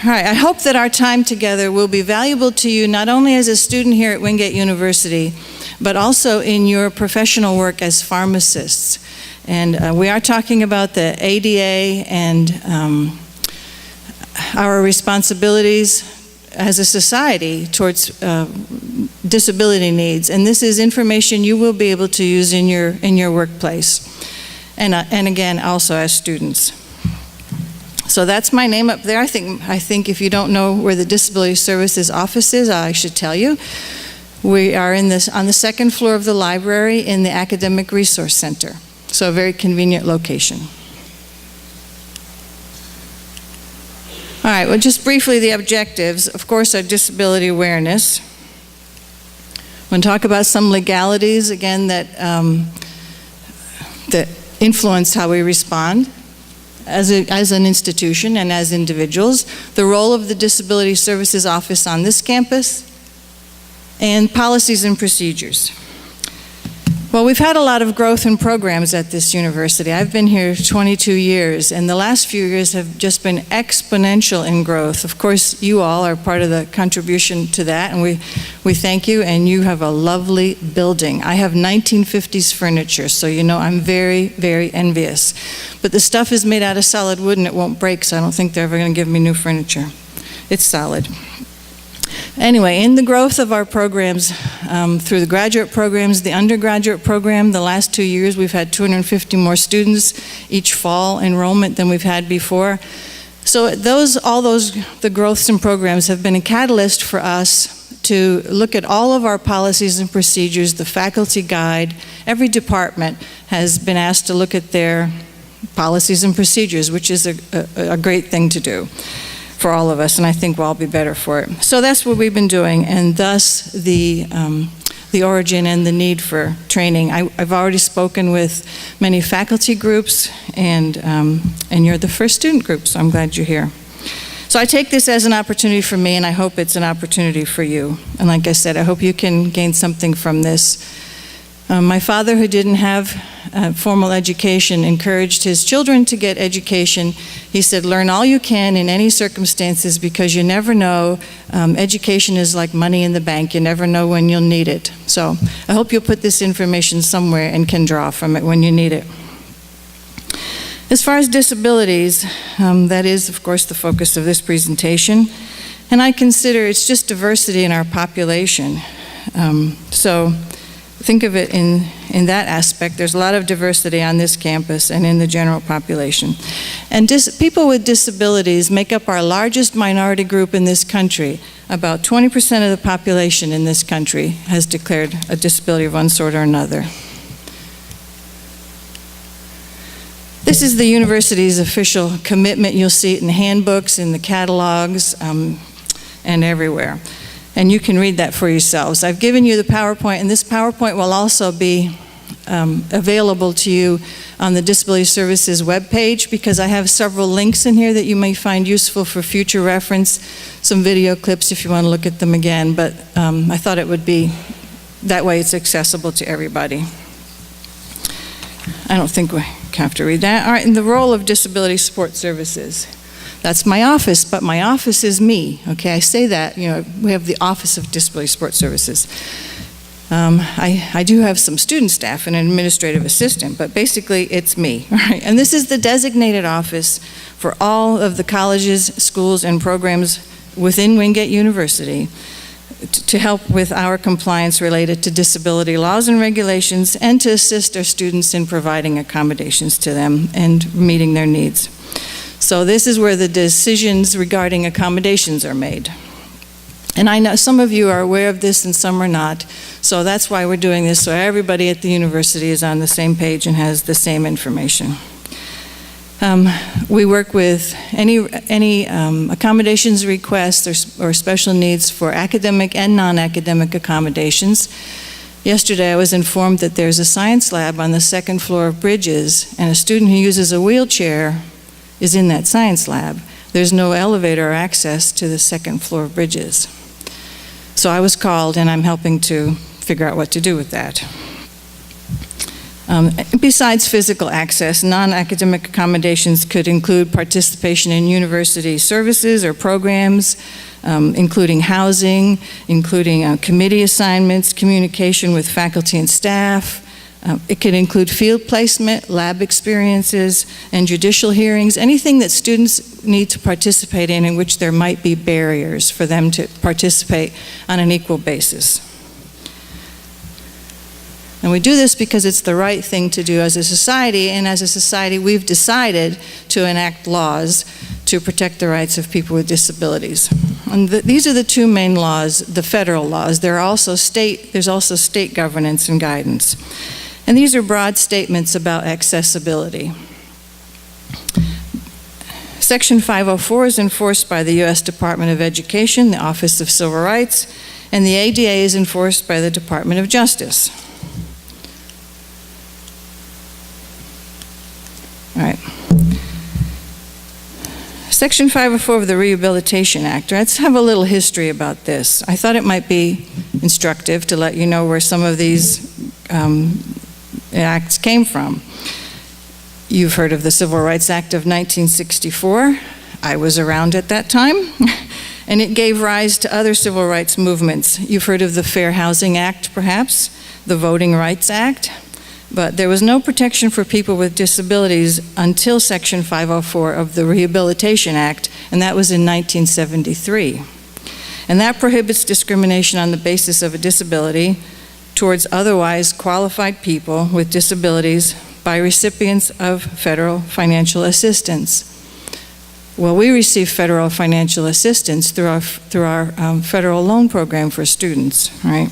All right, I hope that our time together will be valuable to you, not only as a student here at Wingate University, but also in your professional work as pharmacists. And we are talking about the ADA and our responsibilities as a society towards disability needs. And this is information you will be able to use in your workplace. And again, also as students. So that's my name up there. I think if you don't know where the Disability Services office is, I should tell you. We are on the second floor of the library in the Academic Resource Center. So a very convenient location. All right, well, just briefly, the objectives, of course, are disability awareness. We'll talk about some legalities, again, that influence how we respond as an institution and as individuals, the role of the Disability Services Office on this campus, and policies and procedures. Well, we've had a lot of growth in programs at this university. I've been here 22 years, and the last few years have just been exponential in growth. Of course, you all are part of the contribution to that, and we thank you, and you have a lovely building. I have 1950s furniture, so you know I'm very, very envious. But the stuff is made out of solid wood, and it won't break, so I don't think they're ever going to give me new furniture. It's solid. Anyway, in the growth of our programs, through the graduate programs, the undergraduate program, the last 2 years we've had 250 more students each fall enrollment than we've had before. So the growths and programs have been a catalyst for us to look at all of our policies and procedures, the faculty guide. Every department has been asked to look at their policies and procedures, which is a great thing to do for all of us, and I think we'll all be better for it. So that's what we've been doing, and thus the origin and the need for training. I've already spoken with many faculty groups, and you're the first student group, so I'm glad you're here. So I take this as an opportunity for me, and I hope it's an opportunity for you. And like I said, I hope you can gain something from this. My father, who didn't have formal education, encouraged his children to get education. He said, learn all you can in any circumstances, because you never know. Education is like money in the bank. You never know when you'll need it. So I hope you'll put this information somewhere and can draw from it when you need it. As far as disabilities, that is, of course, the focus of this presentation. And I consider it's just diversity in our population. So think of it in that aspect. There's a lot of diversity on this campus and in the general population. And people with disabilities make up our largest minority group in this country. About 20% of the population in this country has declared a disability of one sort or another. This is the university's official commitment. You'll see it in the handbooks, in the catalogs, and everywhere. And you can read that for yourselves. I've given you the PowerPoint, and this PowerPoint will also be available to you on the Disability Services webpage, because I have several links in here that you may find useful for future reference, some video clips if you want to look at them again, but I thought it would be, that way it's accessible to everybody. I don't think we have to read that. All right, and the role of Disability Support Services. That's my office, but my office is me, okay? I say that, you know, we have the Office of Disability Support Services. I do have some student staff and an administrative assistant, but basically it's me, right? And this is the designated office for all of the colleges, schools, and programs within Wingate University to help with our compliance related to disability laws and regulations, and to assist our students in providing accommodations to them and meeting their needs. So this is where the decisions regarding accommodations are made. And I know some of you are aware of this and some are not, so that's why we're doing this, so everybody at the university is on the same page and has the same information. We work with any accommodations requests or special needs for academic and non-academic accommodations. Yesterday I was informed that there's a science lab on the second floor of Bridges, and a student who uses a wheelchair is in that science lab. There's no elevator or access to the second floor of Bridges. So I was called, and I'm helping to figure out what to do with that. Besides physical access, non-academic accommodations could include participation in university services or programs, including housing, including committee assignments, communication with faculty and staff. It could include field placement, lab experiences, and judicial hearings, anything that students need to participate in which there might be barriers for them to participate on an equal basis. And we do this because it's the right thing to do as a society, and as a society we've decided to enact laws to protect the rights of people with disabilities. And these are the two main laws, the federal laws. There's also state governance and guidance. And these are broad statements about accessibility. Section 504 is enforced by the U.S. Department of Education, the Office of Civil Rights, and the ADA is enforced by the Department of Justice. All right. Section 504 of the Rehabilitation Act. Let's have a little history about this. I thought it might be instructive to let you know where some of these acts came from. You've heard of the Civil Rights Act of 1964. I was around at that time, and it gave rise to other civil rights movements. You've heard of the Fair Housing Act, perhaps, the Voting Rights Act, but there was no protection for people with disabilities until Section 504 of the Rehabilitation Act, and that was in 1973. And that prohibits discrimination on the basis of a disability towards otherwise qualified people with disabilities by recipients of federal financial assistance. Well, we receive federal financial assistance through our federal loan program for students, right?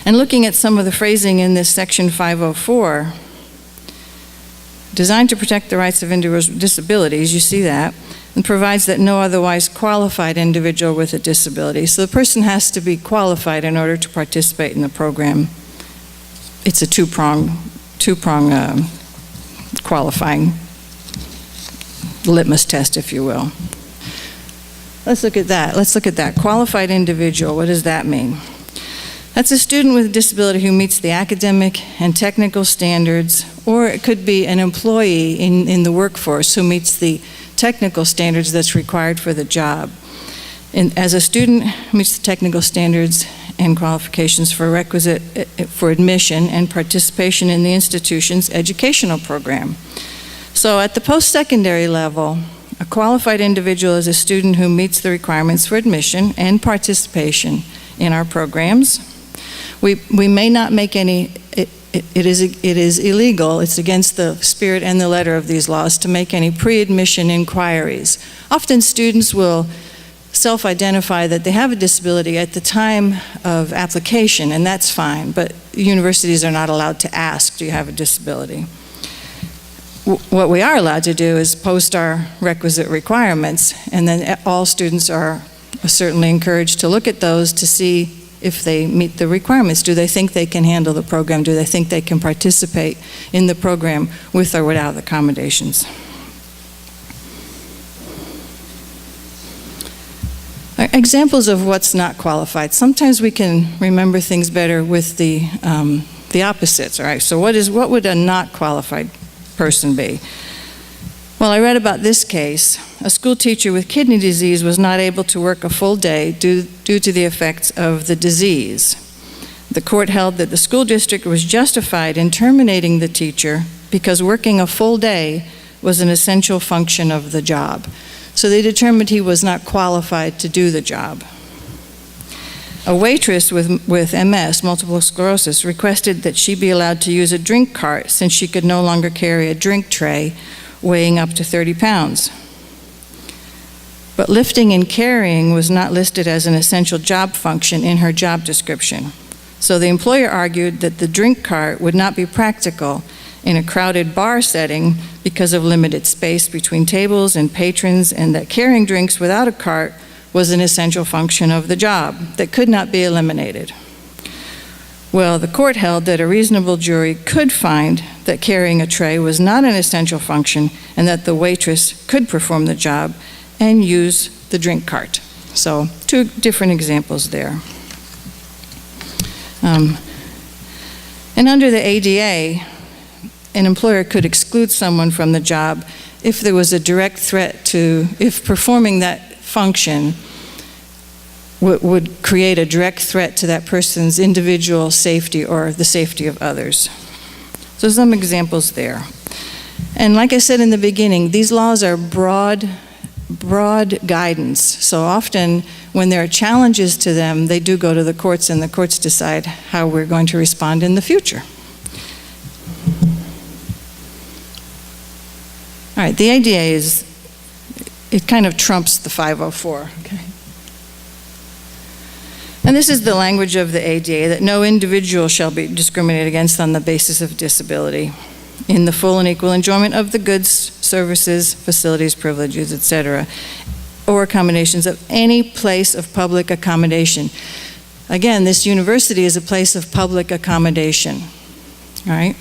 And looking at some of the phrasing in this Section 504, designed to protect the rights of individuals with disabilities, you see that, and provides that no otherwise qualified individual with a disability. So the person has to be qualified in order to participate in the program. It's a two-prong qualifying litmus test, if you will. Let's look at that. Qualified individual, what does that mean? That's a student with a disability who meets the academic and technical standards, or it could be an employee in the workforce who meets the technical standards that's required for the job. And as a student who meets the technical standards and qualifications for requisite for admission and participation in the institution's educational program. So at the post-secondary level, a qualified individual is a student who meets the requirements for admission and participation in our programs. We may not make any, it is illegal, it's against the spirit and the letter of these laws to make any pre-admission inquiries. Often students will self-identify that they have a disability at the time of application, and that's fine, but universities are not allowed to ask, do you have a disability? What we are allowed to do is post our requisite requirements, and then all students are certainly encouraged to look at those to see if they meet the requirements. Do they think they can handle the program? Do they think they can participate in the program with or without accommodations? Examples of what's not qualified. Sometimes we can remember things better with the opposites, all right? So what would a not qualified person be? Well, I read about this case. A school teacher with kidney disease was not able to work a full day due to the effects of the disease. The court held that the school district was justified in terminating the teacher because working a full day was an essential function of the job. So they determined he was not qualified to do the job. A waitress with MS, multiple sclerosis, requested that she be allowed to use a drink cart since she could no longer carry a drink tray weighing up to 30 pounds. But lifting and carrying was not listed as an essential job function in her job description. So the employer argued that the drink cart would not be practical in a crowded bar setting because of limited space between tables and patrons, and that carrying drinks without a cart was an essential function of the job that could not be eliminated. Well, the court held that a reasonable jury could find that carrying a tray was not an essential function and that the waitress could perform the job and use the drink cart. So, two different examples there. And And under the ADA, an employer could exclude someone from the job if there was a direct threat to, if performing that function would create a direct threat to that person's individual safety or the safety of others. So some examples there. And like I said in the beginning, these laws are broad guidance. So often when there are challenges to them, they do go to the courts, and the courts decide how we're going to respond in the future. All right, the ADA it kind of trumps the 504, okay? And this is the language of the ADA, that no individual shall be discriminated against on the basis of disability in the full and equal enjoyment of the goods, services, facilities, privileges, etc., or accommodations of any place of public accommodation. Again, this university is a place of public accommodation, all right?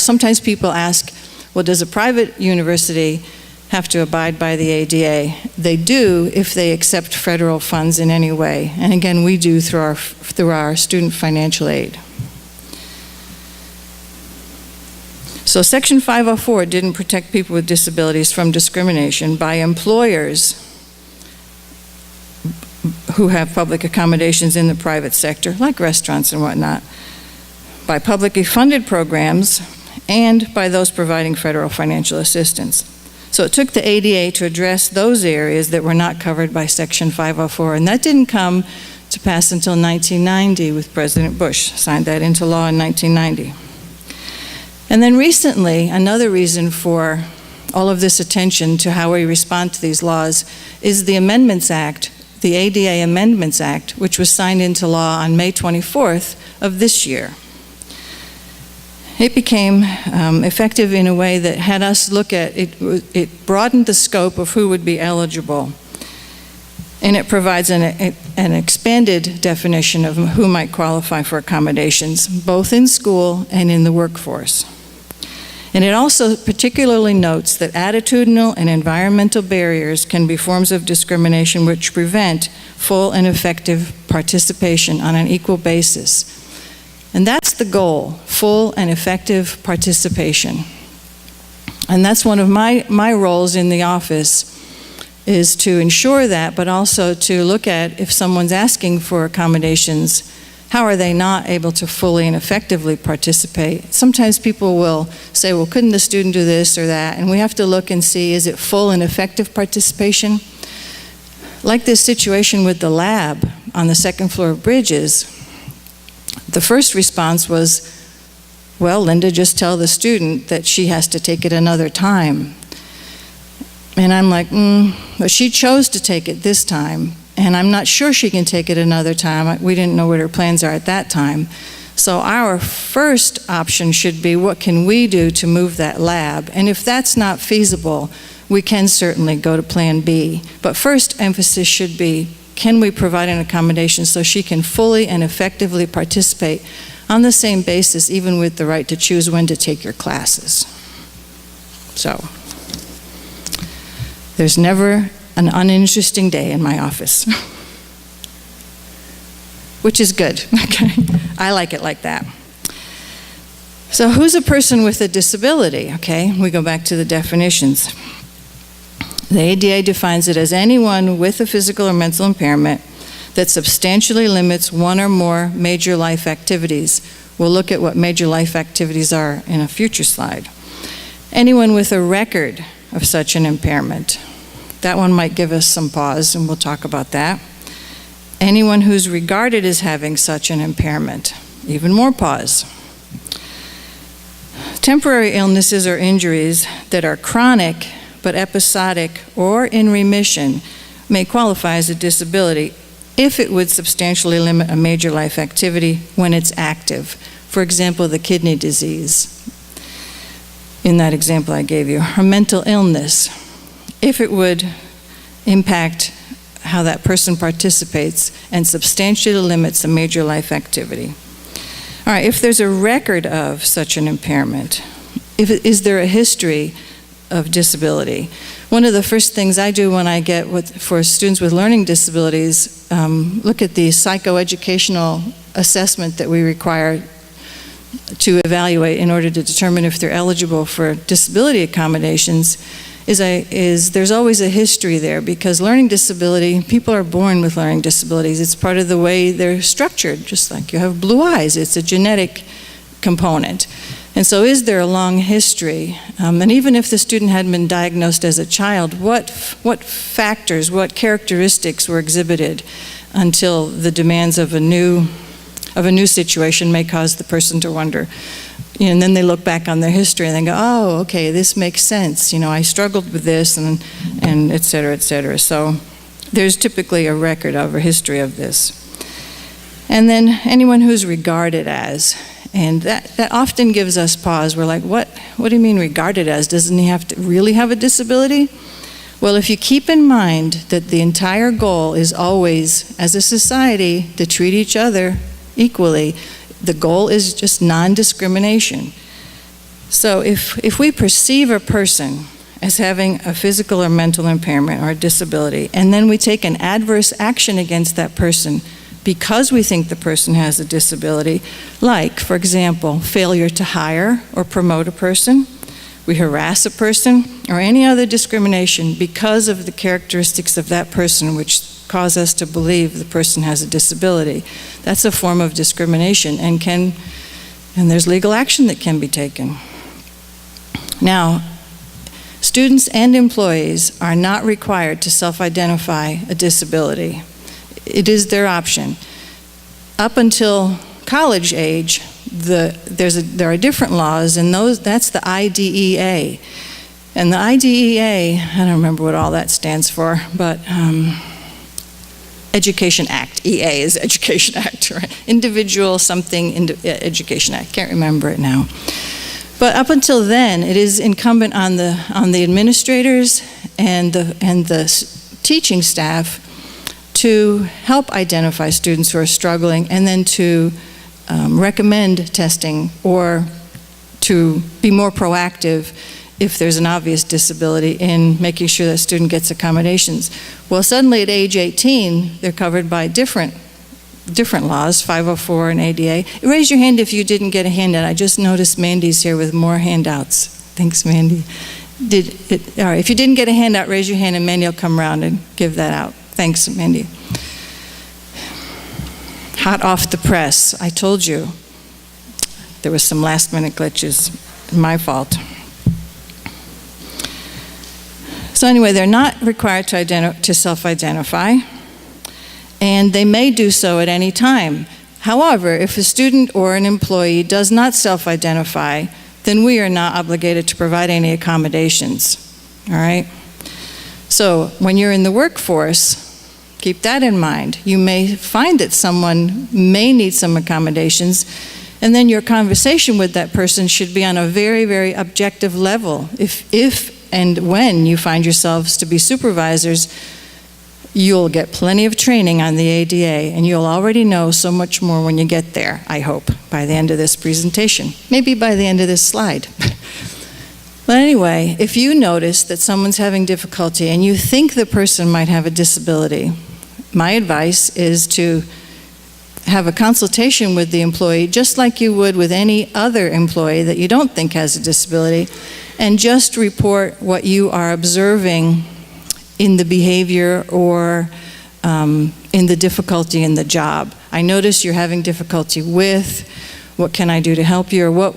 Sometimes people ask, well, does a private university have to abide by the ADA? They do if they accept federal funds in any way. And again, we do through our student financial aid. So Section 504 didn't protect people with disabilities from discrimination by employers who have public accommodations in the private sector, like restaurants and whatnot, by publicly funded programs, and by those providing federal financial assistance. So it took the ADA to address those areas that were not covered by Section 504, and that didn't come to pass until 1990 with President Bush, signed that into law in 1990. And then recently, another reason for all of this attention to how we respond to these laws is the Amendments Act, the ADA Amendments Act, which was signed into law on May 24th of this year. It became effective in a way that had us look at it. It broadened the scope of who would be eligible, and it provides an expanded definition of who might qualify for accommodations, both in school and in the workforce. And it also particularly notes that attitudinal and environmental barriers can be forms of discrimination which prevent full and effective participation on an equal basis. And that's the goal, full and effective participation. And that's one of my roles in the office, is to ensure that, but also to look at if someone's asking for accommodations, how are they not able to fully and effectively participate? Sometimes people will say, well, couldn't the student do this or that? And we have to look and see, is it full and effective participation? Like this situation with the lab on the second floor of Bridges, the first response was, well, Linda, just tell the student that she has to take it another time. And I'm like, but she chose to take it this time, and I'm not sure she can take it another time. We didn't know what her plans are at that time. So our first option should be, what can we do to move that lab? And if that's not feasible, we can certainly go to Plan B. But first emphasis should be, can we provide an accommodation so she can fully and effectively participate on the same basis, even with the right to choose when to take your classes? So, there's never an uninteresting day in my office, which is good, okay? I like it like that. So who's a person with a disability, okay? We go back to the definitions. The ADA defines it as anyone with a physical or mental impairment that substantially limits one or more major life activities. We'll look at what major life activities are in a future slide. Anyone with a record of such an impairment. That one might give us some pause, and we'll talk about that. Anyone who's regarded as having such an impairment, even more pause. Temporary illnesses or injuries that are chronic but episodic or in remission may qualify as a disability if it would substantially limit a major life activity when it's active. For example, the kidney disease, in that example I gave you, or mental illness, if it would impact how that person participates and substantially limits a major life activity. All right, if there's a record of such an impairment, is there a history of disability? One of the first things I do when I get for students with learning disabilities, look at the psychoeducational assessment that we require to evaluate in order to determine if they're eligible for disability accommodations is there's always a history there, because learning disability, people are born with learning disabilities. It's part of the way they're structured, just like you have blue eyes. It's a genetic component. And so is there a long history? And even if the student had been diagnosed as a child, what factors, what characteristics were exhibited until the demands of a new situation may cause the person to wonder? And then they look back on their history and they go, oh, okay, this makes sense. I struggled with this, and et cetera, et cetera. So there's typically a record of a history of this. And then anyone who's regarded as, and that often gives us pause. We're like, what do you mean regarded as? Doesn't he have to really have a disability? Well, if you keep in mind that the entire goal is always, as a society, to treat each other equally, the goal is just non-discrimination. So if we perceive a person as having a physical or mental impairment or a disability, and then we take an adverse action against that person because we think the person has a disability, like, for example, failure to hire or promote a person, we harass a person, or any other discrimination because of the characteristics of that person which cause us to believe the person has a disability, that's a form of discrimination, and there's legal action that can be taken. Now, students and employees are not required to self-identify a disability. It is their option. Up until college age, there are different laws, and that's the IDEA. And the IDEA, I don't remember what all that stands for, but Education Act. EA is Education Act, right? Individual something Education Act. Can't remember it now. But up until then, it is incumbent on the administrators and the teaching staff to help identify students who are struggling, and then to recommend testing, or to be more proactive if there's an obvious disability in making sure that student gets accommodations. Well, suddenly at age 18, they're covered by different laws, 504 and ADA. Raise your hand if you didn't get a handout. I just noticed Mandy's here with more handouts. Thanks, Mandy. All right, if you didn't get a handout, raise your hand and Mandy will come around and give that out. Thanks, Mandy. Hot off the press. I told you there was some last-minute glitches. My fault. So anyway, they're not required to self-identify, and they may do so at any time. However, if a student or an employee does not self-identify, then we are not obligated to provide any accommodations. All right? So when you're in the workforce, keep that in mind. You may find that someone may need some accommodations, and then your conversation with that person should be on a very, very objective level. If and when you find yourselves to be supervisors, you'll get plenty of training on the ADA, and you'll already know so much more when you get there, I hope, by the end of this presentation. Maybe by the end of this slide. But anyway, if you notice that someone's having difficulty and you think the person might have a disability, my advice is to have a consultation with the employee, just like you would with any other employee that you don't think has a disability, and just report what you are observing in the behavior or in the difficulty in the job. I notice you're having difficulty with, what can I do to help you, or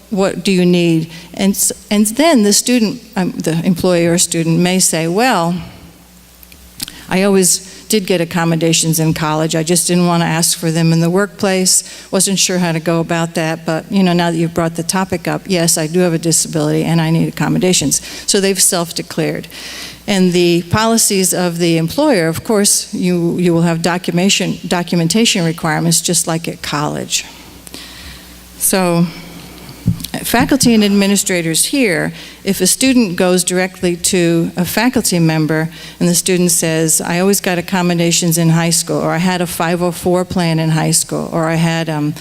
what do you need? And then the student, the employee or student may say, well, I always did get accommodations in college. I just didn't want to ask for them in the workplace. Wasn't sure how to go about that, but now that you've brought the topic up, yes, I do have a disability and I need accommodations. So they've self-declared. And the policies of the employer, of course, you will have documentation requirements just like at college. So faculty and administrators here, if a student goes directly to a faculty member and the student says, I always got accommodations in high school, or I had a 504 plan in high school, or I had an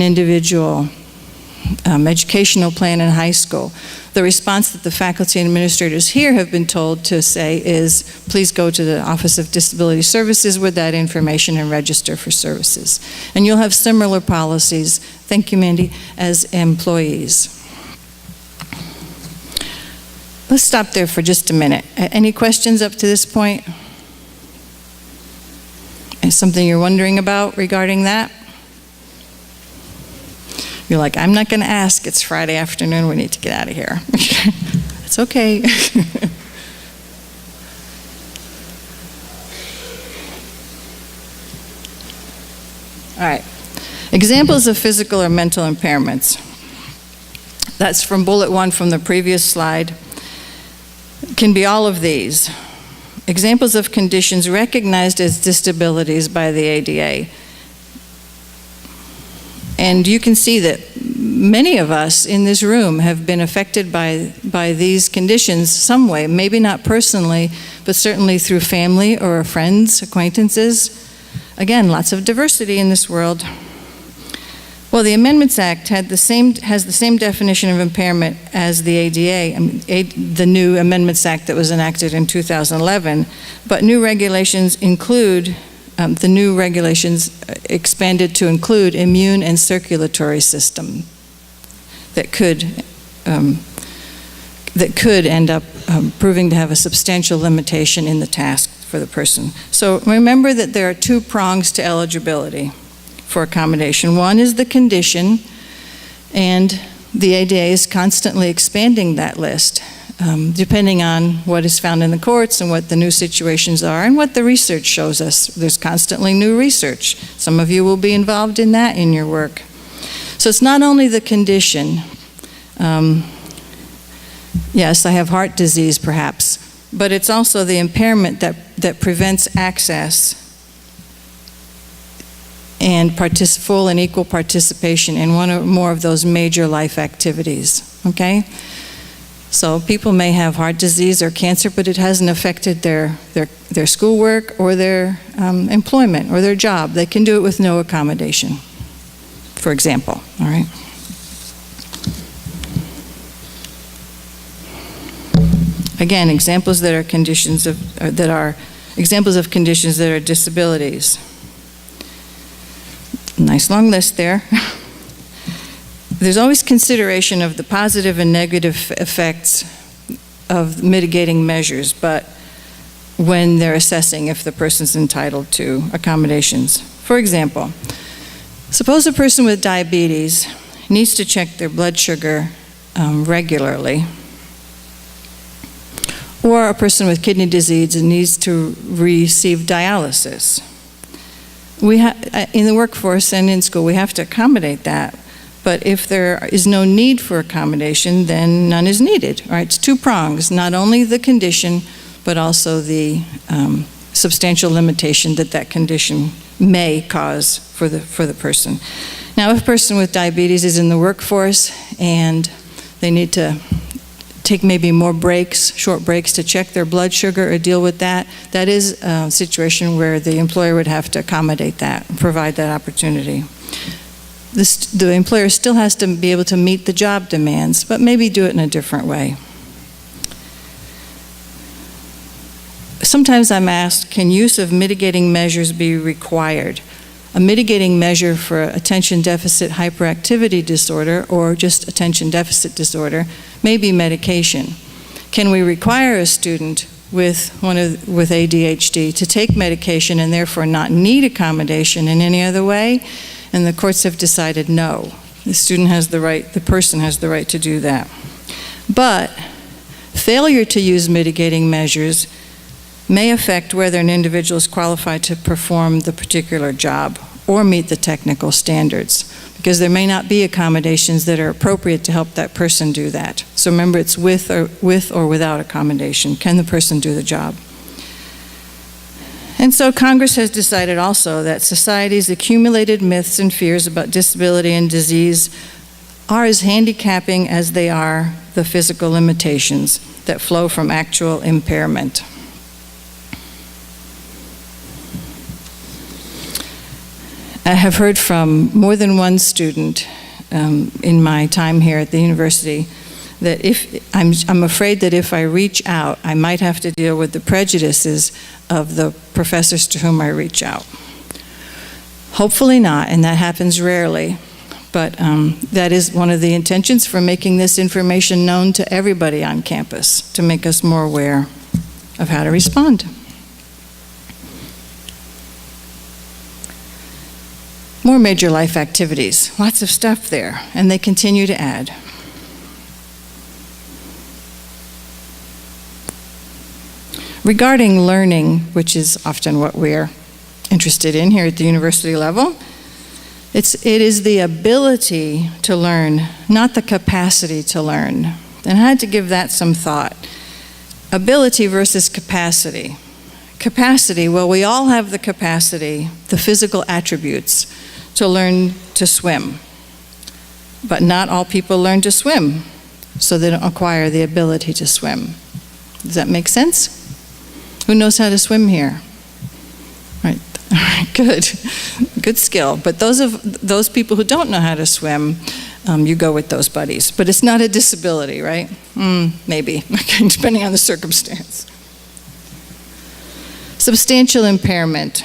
individual educational plan in high school, The response that the faculty and administrators here have been told to say is, please go to the Office of Disability Services with that information and register for services. And you'll have similar policies, thank you, Mandy, as employees. Let's stop there for just a minute. Any questions up to this point? Is something you're wondering about regarding that? You're like, I'm not going to ask. It's Friday afternoon. We need to get out of here. It's okay. All right. Examples of physical or mental impairments. That's from bullet 1 from the previous slide. Can be all of these. Examples of conditions recognized as disabilities by the ADA. And you can see that many of us in this room have been affected by these conditions some way, maybe not personally, but certainly through family or friends, acquaintances. Again, lots of diversity in this world. Well, the Amendments Act has the same definition of impairment as the ADA, the new Amendments Act that was enacted in 2011, but new regulations include the new regulations expanded to include immune and circulatory system that could end up proving to have a substantial limitation in the task for the person. So remember that there are 2 prongs to eligibility for accommodation. One is the condition, and the ADA is constantly expanding that list, depending on what is found in the courts and what the new situations are and what the research shows us. There's constantly new research. Some of you will be involved in that in your work. So it's not only the condition. Yes, I have heart disease perhaps, but it's also the impairment that prevents access and full and equal participation in one or more of those major life activities, okay? So people may have heart disease or cancer, but it hasn't affected their schoolwork or their employment or their job. They can do it with no accommodation, for example, all right? Again, examples that are conditions of conditions that are disabilities. Nice long list there. There's always consideration of the positive and negative effects of mitigating measures, but when they're assessing if the person's entitled to accommodations. For example, suppose a person with diabetes needs to check their blood sugar regularly, or a person with kidney disease needs to receive dialysis. In the workforce and in school, we have to accommodate that. But if there is no need for accommodation, then none is needed. Right? It's 2 prongs, not only the condition, but also the substantial limitation that condition may cause for the person. Now, if a person with diabetes is in the workforce and they need to take maybe more breaks, short breaks to check their blood sugar or deal with that, that is a situation where the employer would have to accommodate that, provide that opportunity. The employer still has to be able to meet the job demands, but maybe do it in a different way. Sometimes I'm asked, can use of mitigating measures be required? A mitigating measure for attention deficit hyperactivity disorder or just attention deficit disorder may be medication. Can we require a student with ADHD to take medication and therefore not need accommodation in any other way? And the courts have decided no. The person has the right to do that. But failure to use mitigating measures may affect whether an individual is qualified to perform the particular job or meet the technical standards, because there may not be accommodations that are appropriate to help that person do that. So remember, it's with or without accommodation. Can the person do the job? And so Congress has decided also that society's accumulated myths and fears about disability and disease are as handicapping as they are the physical limitations that flow from actual impairment. I have heard from more than one student in my time here at the university that I'm afraid that if I reach out, I might have to deal with the prejudices of the professors to whom I reach out. Hopefully not, and that happens rarely, but that is one of the intentions for making this information known to everybody on campus, to make us more aware of how to respond. More major life activities, lots of stuff there, and they continue to add. Regarding learning, which is often what we're interested in here at the university level, it is the ability to learn, not the capacity to learn. And I had to give that some thought. Ability versus capacity. Capacity, well, we all have the capacity, the physical attributes, to learn to swim. But not all people learn to swim, so they don't acquire the ability to swim. Does that make sense? Who knows how to swim here? Right. All right, good. Good skill. But those people who don't know how to swim, you go with those buddies. But it's not a disability, right? Maybe, depending on the circumstance. Substantial impairment.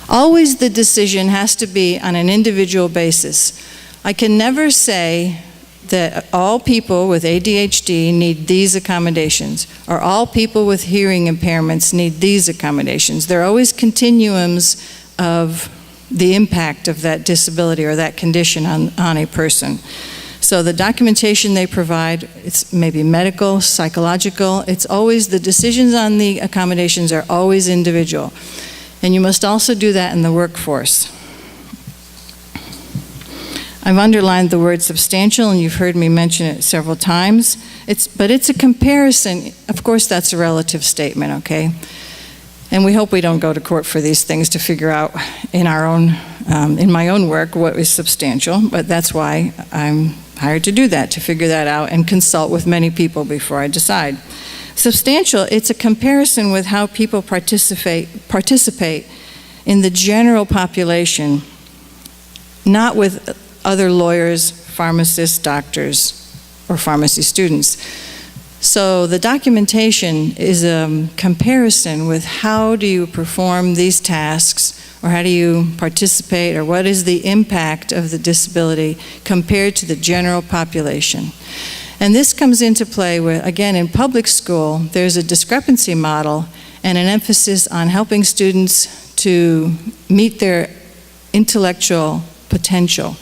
Always the decision has to be on an individual basis. I can never say that all people with ADHD need these accommodations, or all people with hearing impairments need these accommodations. There are always continuums of the impact of that disability or that condition on a person. So the documentation they provide, it's maybe medical, psychological, it's always, the decisions on the accommodations are always individual. And you must also do that in the workforce. I've underlined the word substantial, and you've heard me mention it several times. But it's a comparison. Of course, that's a relative statement, okay? And we hope we don't go to court for these things to figure out in my own work what is substantial, but that's why I'm hired to do that, to figure that out and consult with many people before I decide. Substantial, it's a comparison with how people participate in the general population, not with other lawyers, pharmacists, doctors, or pharmacy students. So the documentation is a comparison with how do you perform these tasks, or how do you participate, or what is the impact of the disability compared to the general population. And this comes into play with, again, in public school, there's a discrepancy model and an emphasis on helping students to meet their intellectual potential.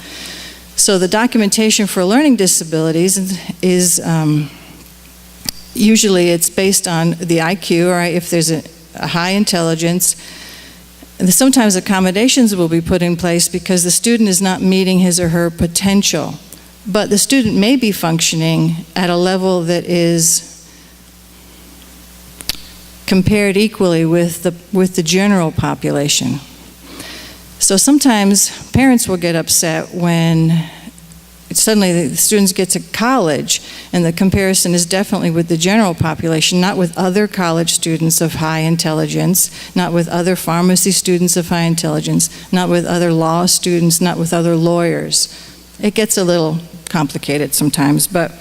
So the documentation for learning disabilities is usually it's based on the IQ, or if there's a high intelligence. And sometimes accommodations will be put in place because the student is not meeting his or her potential. But the student may be functioning at a level that is compared equally with the general population. So sometimes parents will get upset when suddenly the students get to college and the comparison is definitely with the general population, not with other college students of high intelligence, not with other pharmacy students of high intelligence, not with other law students, not with other lawyers. It gets a little complicated sometimes, but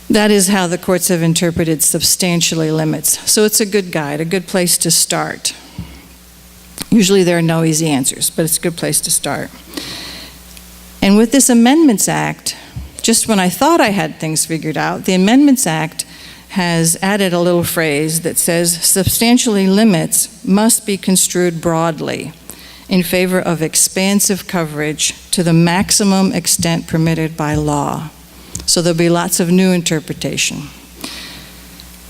that is how the courts have interpreted substantially limits. So it's a good guide, a good place to start. Usually there are no easy answers, but it's a good place to start. And with this Amendments Act, just when I thought I had things figured out, the Amendments Act has added a little phrase that says substantially limits must be construed broadly in favor of expansive coverage to the maximum extent permitted by law. So there'll be lots of new interpretation.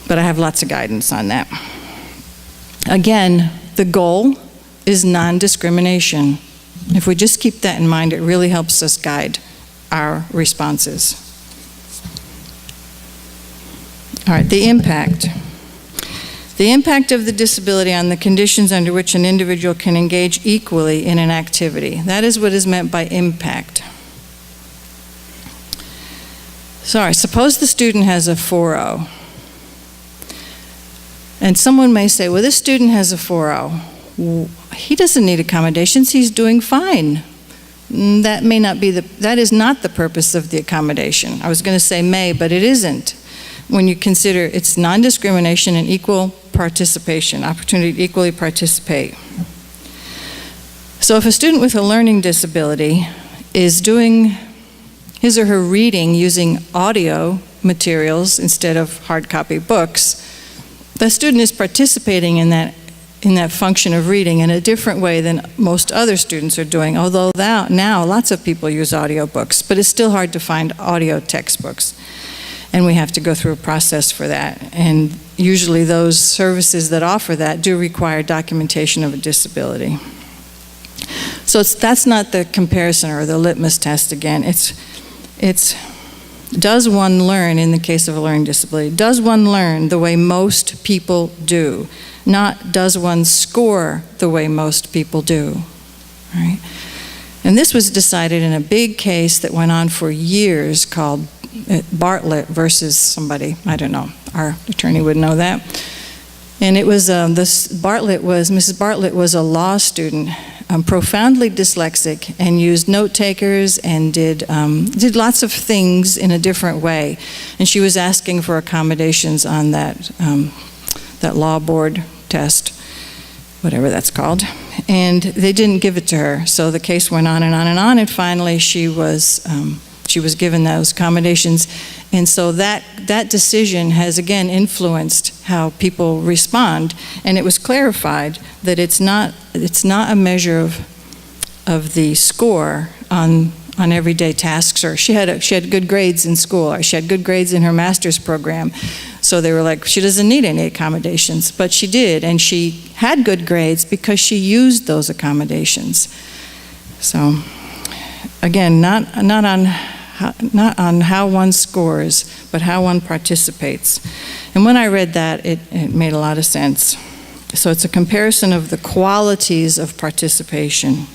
But I have lots of guidance on that. Again, the goal is non-discrimination. If we just keep that in mind, it really helps us guide our responses. All right, the impact. The impact of the disability on the conditions under which an individual can engage equally in an activity. That is what is meant by impact. Sorry, suppose the student has a 4.0. And someone may say, well, this student has a 4.0. He doesn't need accommodations, he's doing fine. that is not the purpose of the accommodation. I was going to say may, but it isn't. When you consider it's non-discrimination and equal participation, opportunity to equally participate. So if a student with a learning disability is doing his or her reading using audio materials instead of hard copy books, the student is participating in that function of reading in a different way than most other students are doing, although now lots of people use audiobooks, but it's still hard to find audio textbooks. And we have to go through a process for that. And usually those services that offer that do require documentation of a disability. So that's not the comparison or the litmus test again. It's does one learn, in the case of a learning disability, does one learn the way most people do? Not does one score the way most people do, right? And this was decided in a big case that went on for years called Bartlett versus somebody, I don't know, our attorney would know that. And it was, Mrs. Bartlett was a law student, profoundly dyslexic, and used note takers and did lots of things in a different way. And she was asking for accommodations on that law board test, whatever that's called. And they didn't give it to her. So the case went on and on and on, and finally she was given those accommodations. And so that decision has again influenced how people respond, and it was clarified that it's not a measure of the score on everyday tasks. Or she had good grades in school, or she had good grades in her master's program, so they were like, she doesn't need any accommodations, but she did, and she had good grades because she used those accommodations. So again, not on how one scores, but how one participates. And when I read that, it made a lot of sense. So it's a comparison of the qualities of participation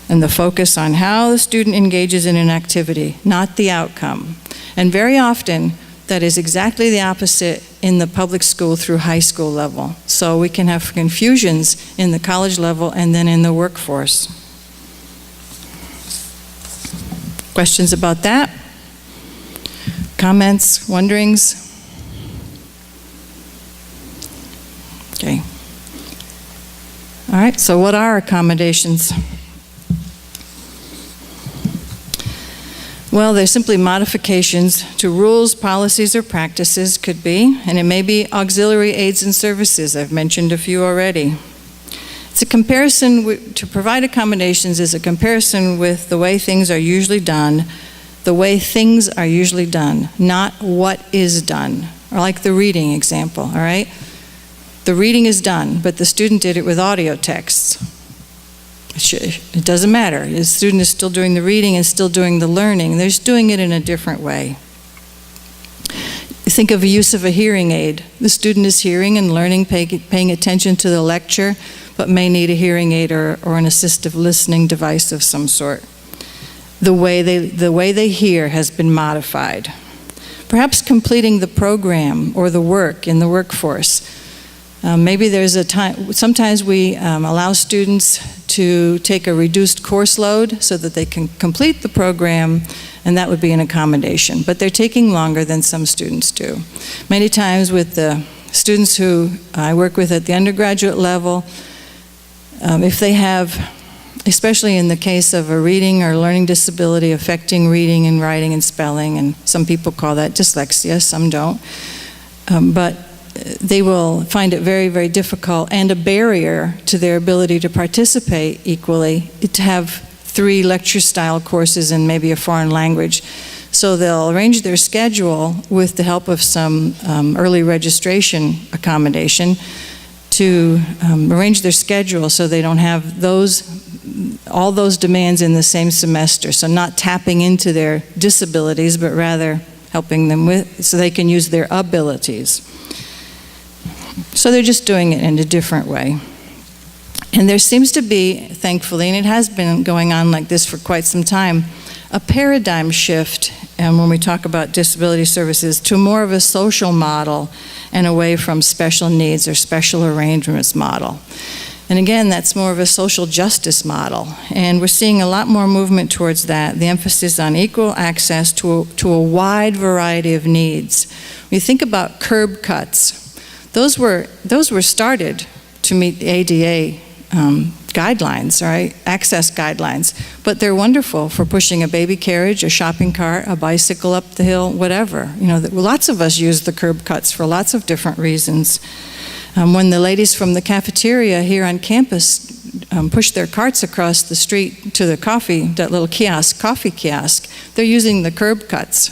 and the focus on how the student engages in an activity, not the outcome. And very often, that is exactly the opposite in the public school through high school level. So we can have confusions in the college level and then in the workforce. Questions about that? Comments, wonderings? Okay. All right, so what are accommodations? Well, they're simply modifications to rules, policies, or practices, could be, and it may be auxiliary aids and services. I've mentioned a few already. It's a comparison, to provide accommodations is a comparison with the way things are usually done, the way things are usually done, not what is done. Or like the reading example, all right? The reading is done, but the student did it with audio texts. It doesn't matter. The student is still doing the reading and still doing the learning. They're just doing it in a different way. Think of the use of a hearing aid. The student is hearing and learning, paying attention to the lecture, but may need a hearing aid or an assistive listening device of some sort. The way they hear has been modified. Perhaps completing the program or the work in the workforce. Maybe there's a time, sometimes we allow students to take a reduced course load so that they can complete the program, and that would be an accommodation. But they're taking longer than some students do. Many times with the students who I work with at the undergraduate level, if they have, especially in the case of a reading or learning disability affecting reading and writing and spelling, and some people call that dyslexia, some don't, but they will find it very, very difficult and a barrier to their ability to participate equally to have 3 lecture-style courses in maybe a foreign language. So they'll arrange their schedule with the help of some early registration accommodation to arrange their schedule so they don't have all those demands in the same semester. So not tapping into their disabilities, but rather helping them so they can use their abilities. So they're just doing it in a different way. And there seems to be, thankfully, and it has been going on like this for quite some time, a paradigm shift when we talk about disability services to more of a social model and away from special needs or special arrangements model. And again, that's more of a social justice model. And we're seeing a lot more movement towards that, the emphasis on equal access to a wide variety of needs. When you think about curb cuts, those were started to meet the ADA guidelines, right? Access guidelines. But they're wonderful for pushing a baby carriage, a shopping cart, a bicycle up the hill, whatever. You know, lots of us use the curb cuts for lots of different reasons. When the ladies from the cafeteria here on campus push their carts across the street to the that little coffee kiosk, they're using the curb cuts.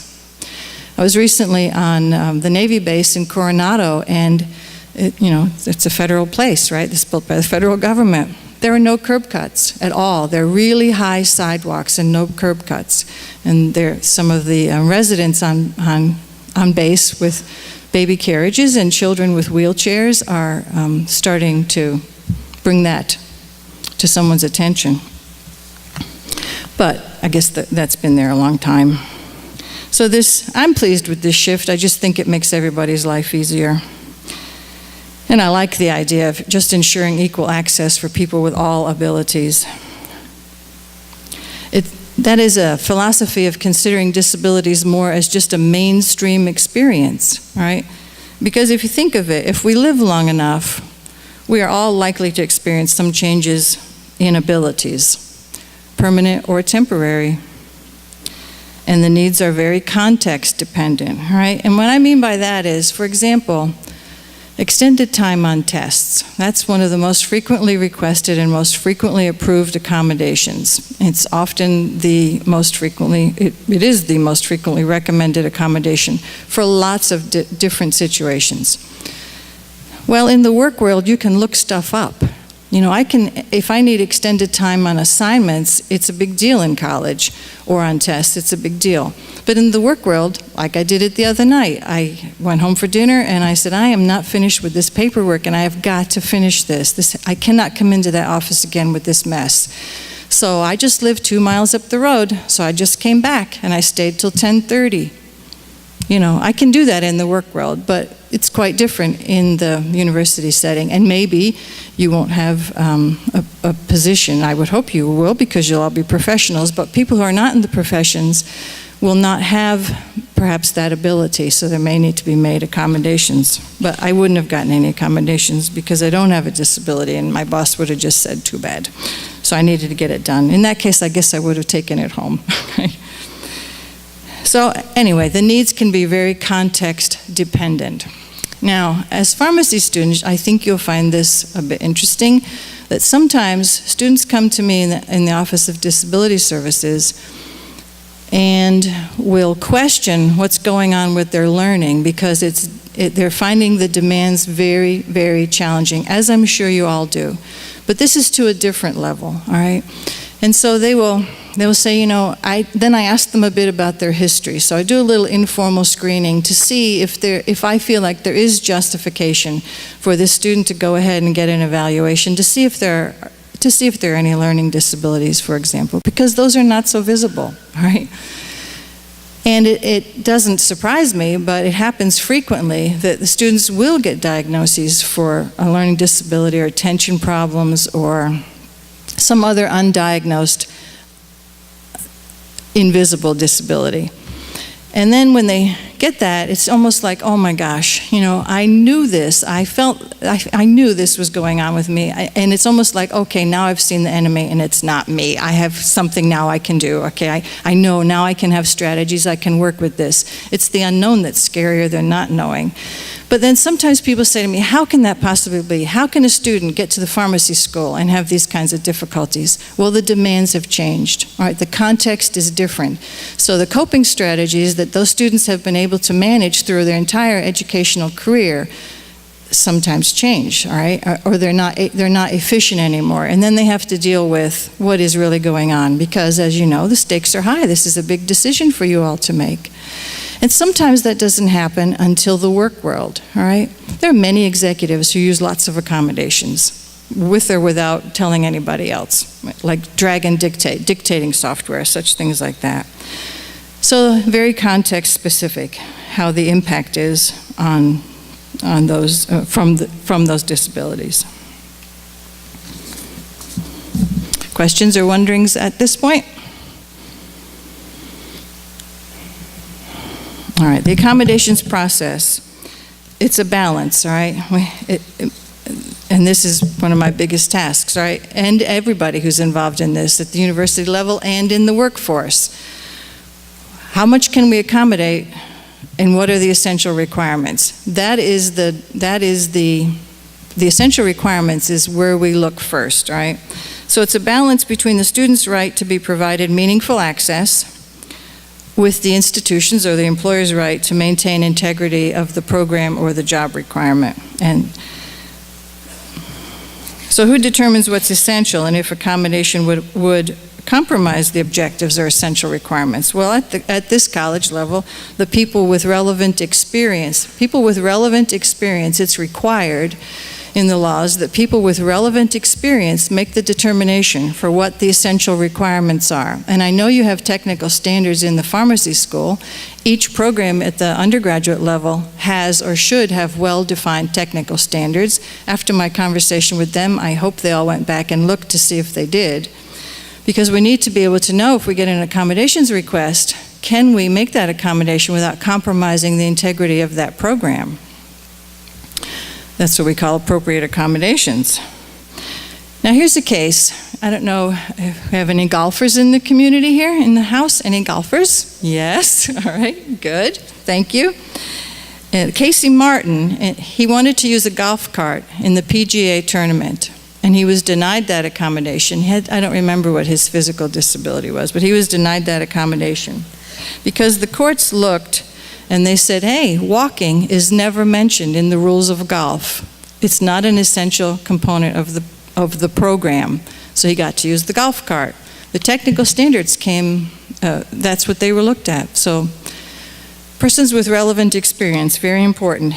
I was recently on the Navy base in Coronado, and it's a federal place, right? It's built by the federal government. There are no curb cuts at all. They're really high sidewalks and no curb cuts. And some of the residents on base with baby carriages and children with wheelchairs are starting to bring that to someone's attention. But I guess that's been there a long time. So I'm pleased with this shift. I just think it makes everybody's life easier. And I like the idea of just ensuring equal access for people with all abilities. That is a philosophy of considering disabilities more as just a mainstream experience, right? Because if you think of it, if we live long enough, we are all likely to experience some changes in abilities, permanent or temporary. And the needs are very context dependent, right? And what I mean by that is, for example, extended time on tests. That's one of the most frequently requested and most frequently approved accommodations. It's often it is the most frequently recommended accommodation for lots of different situations. Well, in the work world, you can look stuff up. You know, if I need extended time on assignments, it's a big deal in college, or on tests, it's a big deal. But in the work world, like I did it the other night, I went home for dinner and I said, I am not finished with this paperwork and I have got to finish this. I cannot come into that office again with this mess. So I just lived 2 miles up the road, so I just came back and I stayed till 10:30. You know, I can do that in the work world, but it's quite different in the university setting. And maybe you won't have a position. I would hope you will, because you'll all be professionals, but people who are not in the professions will not have perhaps that ability, so there may need to be made accommodations. But I wouldn't have gotten any accommodations because I don't have a disability, and my boss would have just said, too bad. So I needed to get it done. In that case, I guess I would have taken it home. So anyway, the needs can be very context dependent. Now, as pharmacy students, I think you'll find this a bit interesting, that sometimes students come to me in the Office of Disability Services and will question what's going on with their learning because they're finding the demands very, very challenging, as I'm sure you all do. But this is to a different level, all right? And so they will say, you know, then I ask them a bit about their history. So I do a little informal screening to see if I feel like there is justification for this student to go ahead and get an evaluation to see if there are any learning disabilities, for example, because those are not so visible, right? And it doesn't surprise me, but it happens frequently that the students will get diagnoses for a learning disability or attention problems or some other undiagnosed invisible disability. And then when they get that, it's almost like, oh my gosh, you know, I knew this. I knew this was going on with me. And it's almost like, okay, now I've seen the enemy and it's not me. I have something now I can do. Okay, I know now I can have strategies. I can work with this. It's the unknown that's scarier than not knowing. But then sometimes people say to me, how can that possibly be? How can a student get to the pharmacy school and have these kinds of difficulties? Well, the demands have changed, all right? The context is different. So the coping strategies that those students have been able to manage through their entire educational career sometimes change, all right? Or they're not efficient anymore. And then they have to deal with what is really going on because, as you know, the stakes are high. This is a big decision for you all to make. And sometimes that doesn't happen until the work world, all right? There are many executives who use lots of accommodations, with or without telling anybody else, like drag and dictating software, such things like that. So very context specific, how the impact is on those, from those disabilities. Questions or wonderings at this point? All right, the accommodations process, it's a balance, all right? And this is one of my biggest tasks, right? And everybody who's involved in this at the university level and in the workforce. How much can we accommodate, and what are the essential requirements? That is the essential requirements is where we look first, right? So it's a balance between the student's right to be provided meaningful access with the institution's or the employer's right to maintain integrity of the program or the job requirement. And so who determines what's essential and if accommodation would compromise the objectives or essential requirements? Well, at this college level, the people with relevant experience, it's required in the laws that people with relevant experience make the determination for what the essential requirements are. And I know you have technical standards in the pharmacy school. Each program at the undergraduate level has or should have well-defined technical standards. After my conversation with them, I hope they all went back and looked to see if they did. Because we need to be able to know if we get an accommodations request, can we make that accommodation without compromising the integrity of that program? That's what we call appropriate accommodations. Now here's a case. I don't know if we have any golfers in the community here in the house. Any golfers? Yes. All right, good. Thank you. Casey Martin, he wanted to use a golf cart in the PGA tournament, and he was denied that accommodation. I don't remember what his physical disability was, but he was denied that accommodation because the courts looked and they said, hey, walking is never mentioned in the rules of golf. It's not an essential component of the program. So he got to use the golf cart. The technical standards came, that's what they were looked at. So persons with relevant experience, very important.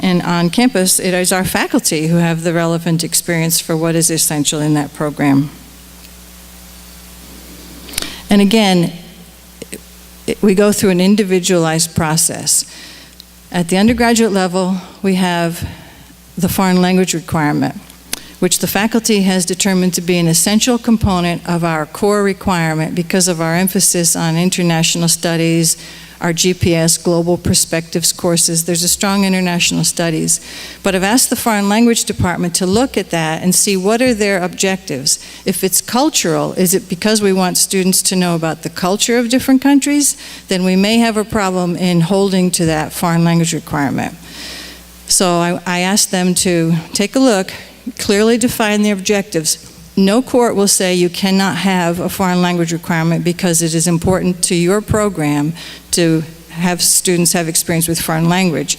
And on campus, it is our faculty who have the relevant experience for what is essential in that program. And again, we go through an individualized process. At the undergraduate level, we have the foreign language requirement, which the faculty has determined to be an essential component of our core requirement because of our emphasis on international studies, our GPS, Global Perspectives courses. There's a strong international studies. But I've asked the Foreign Language Department to look at that and see what are their objectives. If it's cultural, is it because we want students to know about the culture of different countries? Then we may have a problem in holding to that foreign language requirement. So I asked them to take a look, clearly define their objectives. No court will say you cannot have a foreign language requirement because it is important to your program to have students have experience with foreign language.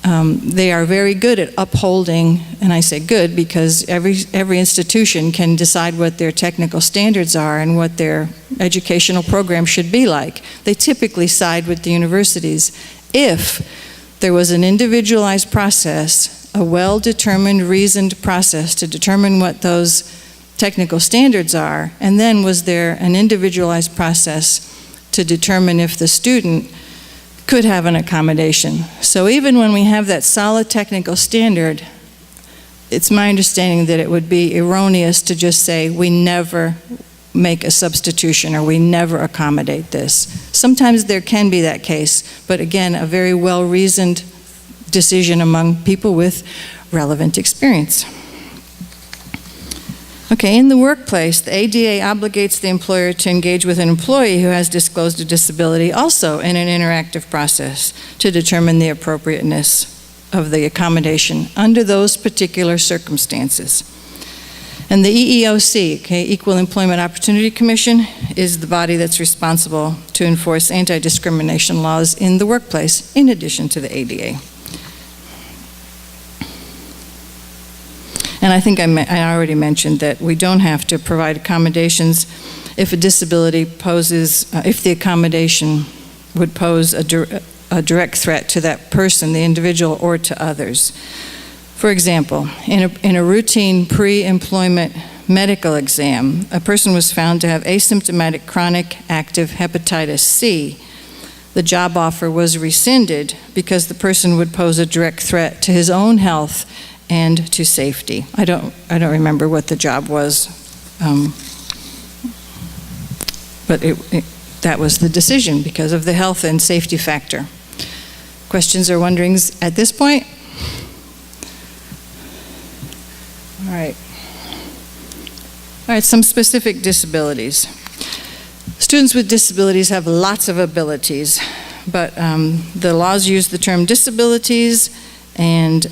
They are very good at upholding, and I say good because every institution can decide what their technical standards are and what their educational program should be like. They typically side with the universities. If there was an individualized process, a well-determined, reasoned process to determine what those technical standards are, and then was there an individualized process to determine if the student could have an accommodation. So even when we have that solid technical standard, it's my understanding that it would be erroneous to just say we never make a substitution or we never accommodate this. Sometimes there can be that case, but again, a very well-reasoned decision among people with relevant experience. Okay, in the workplace, the ADA obligates the employer to engage with an employee who has disclosed a disability also in an interactive process to determine the appropriateness of the accommodation under those particular circumstances. And the EEOC, okay, Equal Employment Opportunity Commission, is the body that's responsible to enforce anti-discrimination laws in the workplace in addition to the ADA. And I think I already mentioned that we don't have to provide accommodations if a disability poses, if the accommodation would pose a direct threat to that person, the individual, or to others. For example, in a routine pre-employment medical exam, a person was found to have asymptomatic chronic active hepatitis C. The job offer was rescinded because the person would pose a direct threat to his own health and to safety. I don't remember what the job was. But that was the decision because of the health and safety factor. Questions or wonderings at this point? All right. All right, some specific disabilities. Students with disabilities have lots of abilities, but the laws use the term disabilities, and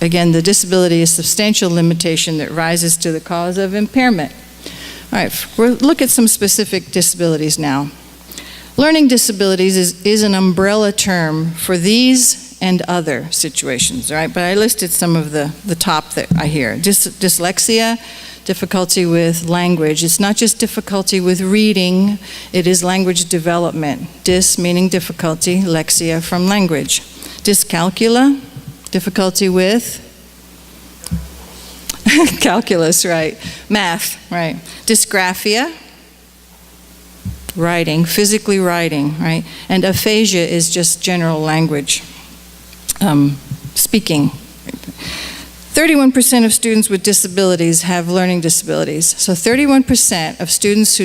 again, the disability is substantial limitation that rises to the cause of impairment. All right, we'll look at some specific disabilities now. Learning disabilities is an umbrella term for these and other situations, all right? But I listed some of the top that I hear. Dyslexia, difficulty with language. It's not just difficulty with reading, it is language development. Dys meaning difficulty, lexia from language. Dyscalculia, difficulty with calculus, right? Math, right? Dysgraphia, writing, physically writing, right? And aphasia is just general language, speaking. 31% of students with disabilities have learning disabilities. So 31% of students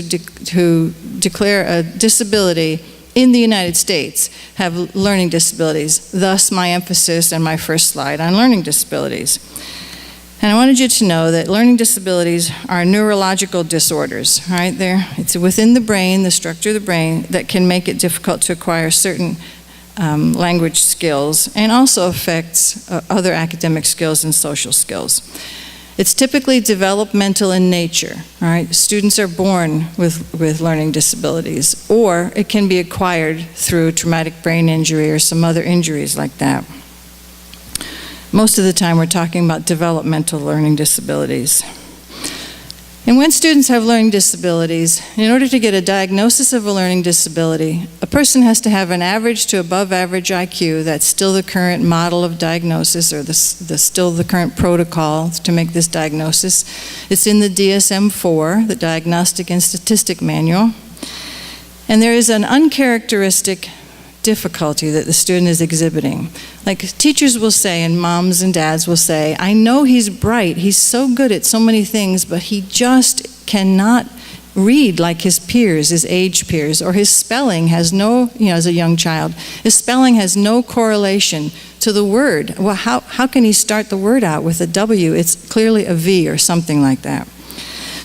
who declare a disability in the United States have learning disabilities. Thus, my emphasis and my first slide on learning disabilities. And I wanted you to know that learning disabilities are neurological disorders, right? It's within the brain, the structure of the brain, that can make it difficult to acquire certain language skills, and also affects other academic skills and social skills. It's typically developmental in nature, all right? Students are born with learning disabilities, or it can be acquired through traumatic brain injury or some other injuries like that. Most of the time we're talking about developmental learning disabilities. And when students have learning disabilities, in order to get a diagnosis of a learning disability, a person has to have an average to above average IQ. That's still the current model of diagnosis, or still the current protocol to make this diagnosis. It's in the DSM-IV, the Diagnostic and Statistic Manual. And there is an uncharacteristic difficulty that the student is exhibiting. Like teachers will say, and moms and dads will say, I know he's bright, he's so good at so many things, but he just cannot read like his peers, his age peers, or his spelling has no, as a young child, his spelling has no correlation to the word. Well, how can he start the word out with a W? It's clearly a V or something like that.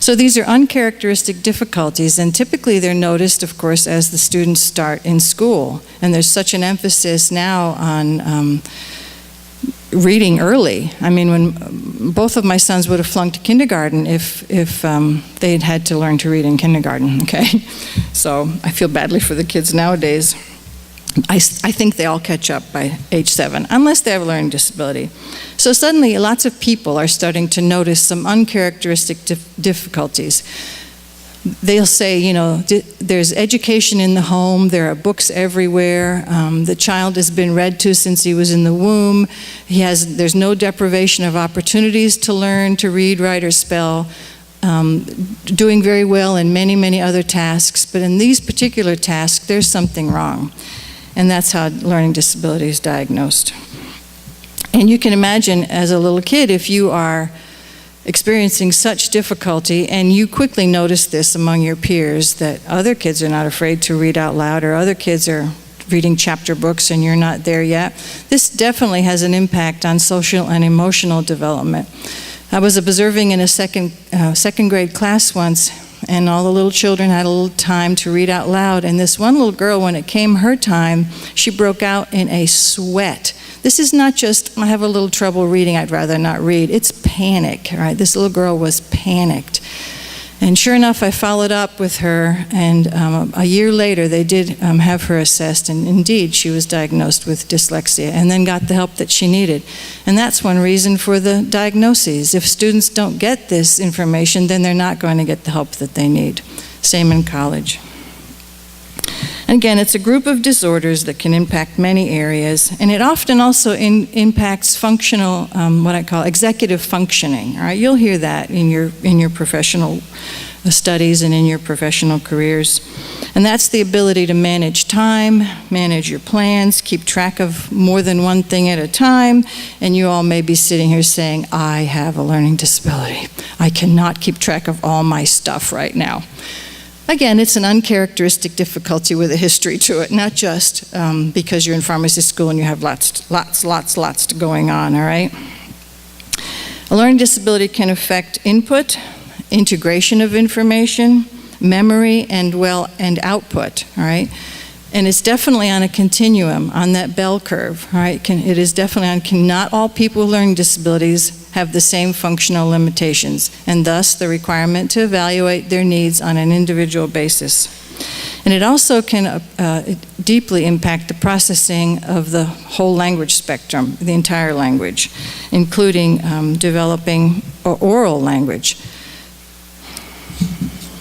So these are uncharacteristic difficulties, and typically they're noticed, of course, as the students start in school. And there's such an emphasis now on reading early. I mean, when both of my sons would have flunked kindergarten if they'd had to learn to read in kindergarten, okay? So I feel badly for the kids nowadays. I think they all catch up by age 7, unless they have a learning disability. So suddenly, lots of people are starting to notice some uncharacteristic difficulties. They'll say, there's education in the home, there are books everywhere, the child has been read to since he was in the womb, there's no deprivation of opportunities to learn to read, write, or spell, doing very well in many, many other tasks, but in these particular tasks, there's something wrong. And that's how learning disability is diagnosed. And you can imagine as a little kid, if you are experiencing such difficulty and you quickly notice this among your peers, that other kids are not afraid to read out loud, or other kids are reading chapter books and you're not there yet, this definitely has an impact on social and emotional development. I was observing in a second grade class once, and all the little children had a little time to read out loud, and this one little girl, when it came her time, she broke out in a sweat. This is not just, I have a little trouble reading, I'd rather not read. It's panic, right? This little girl was panicked. And sure enough, I followed up with her, and a year later, they did have her assessed, and indeed, she was diagnosed with dyslexia, and then got the help that she needed. And that's one reason for the diagnoses. If students don't get this information, then they're not going to get the help that they need. Same in college. And again, it's a group of disorders that can impact many areas, and it often also impacts functional, what I call executive functioning. All right, you'll hear that in your professional studies and in your professional careers. And that's the ability to manage time, manage your plans, keep track of more than one thing at a time. And you all may be sitting here saying, I have a learning disability. I cannot keep track of all my stuff right now. Again, it's an uncharacteristic difficulty with a history to it, not just because you're in pharmacy school and you have lots going on, all right? A learning disability can affect input, integration of information, memory, and output, all right? And it's definitely on a continuum, on that bell curve, all right? It is definitely not all people with learning disabilities have the same functional limitations, and thus the requirement to evaluate their needs on an individual basis. And it also can deeply impact the processing of the whole language spectrum, the entire language, including developing oral language.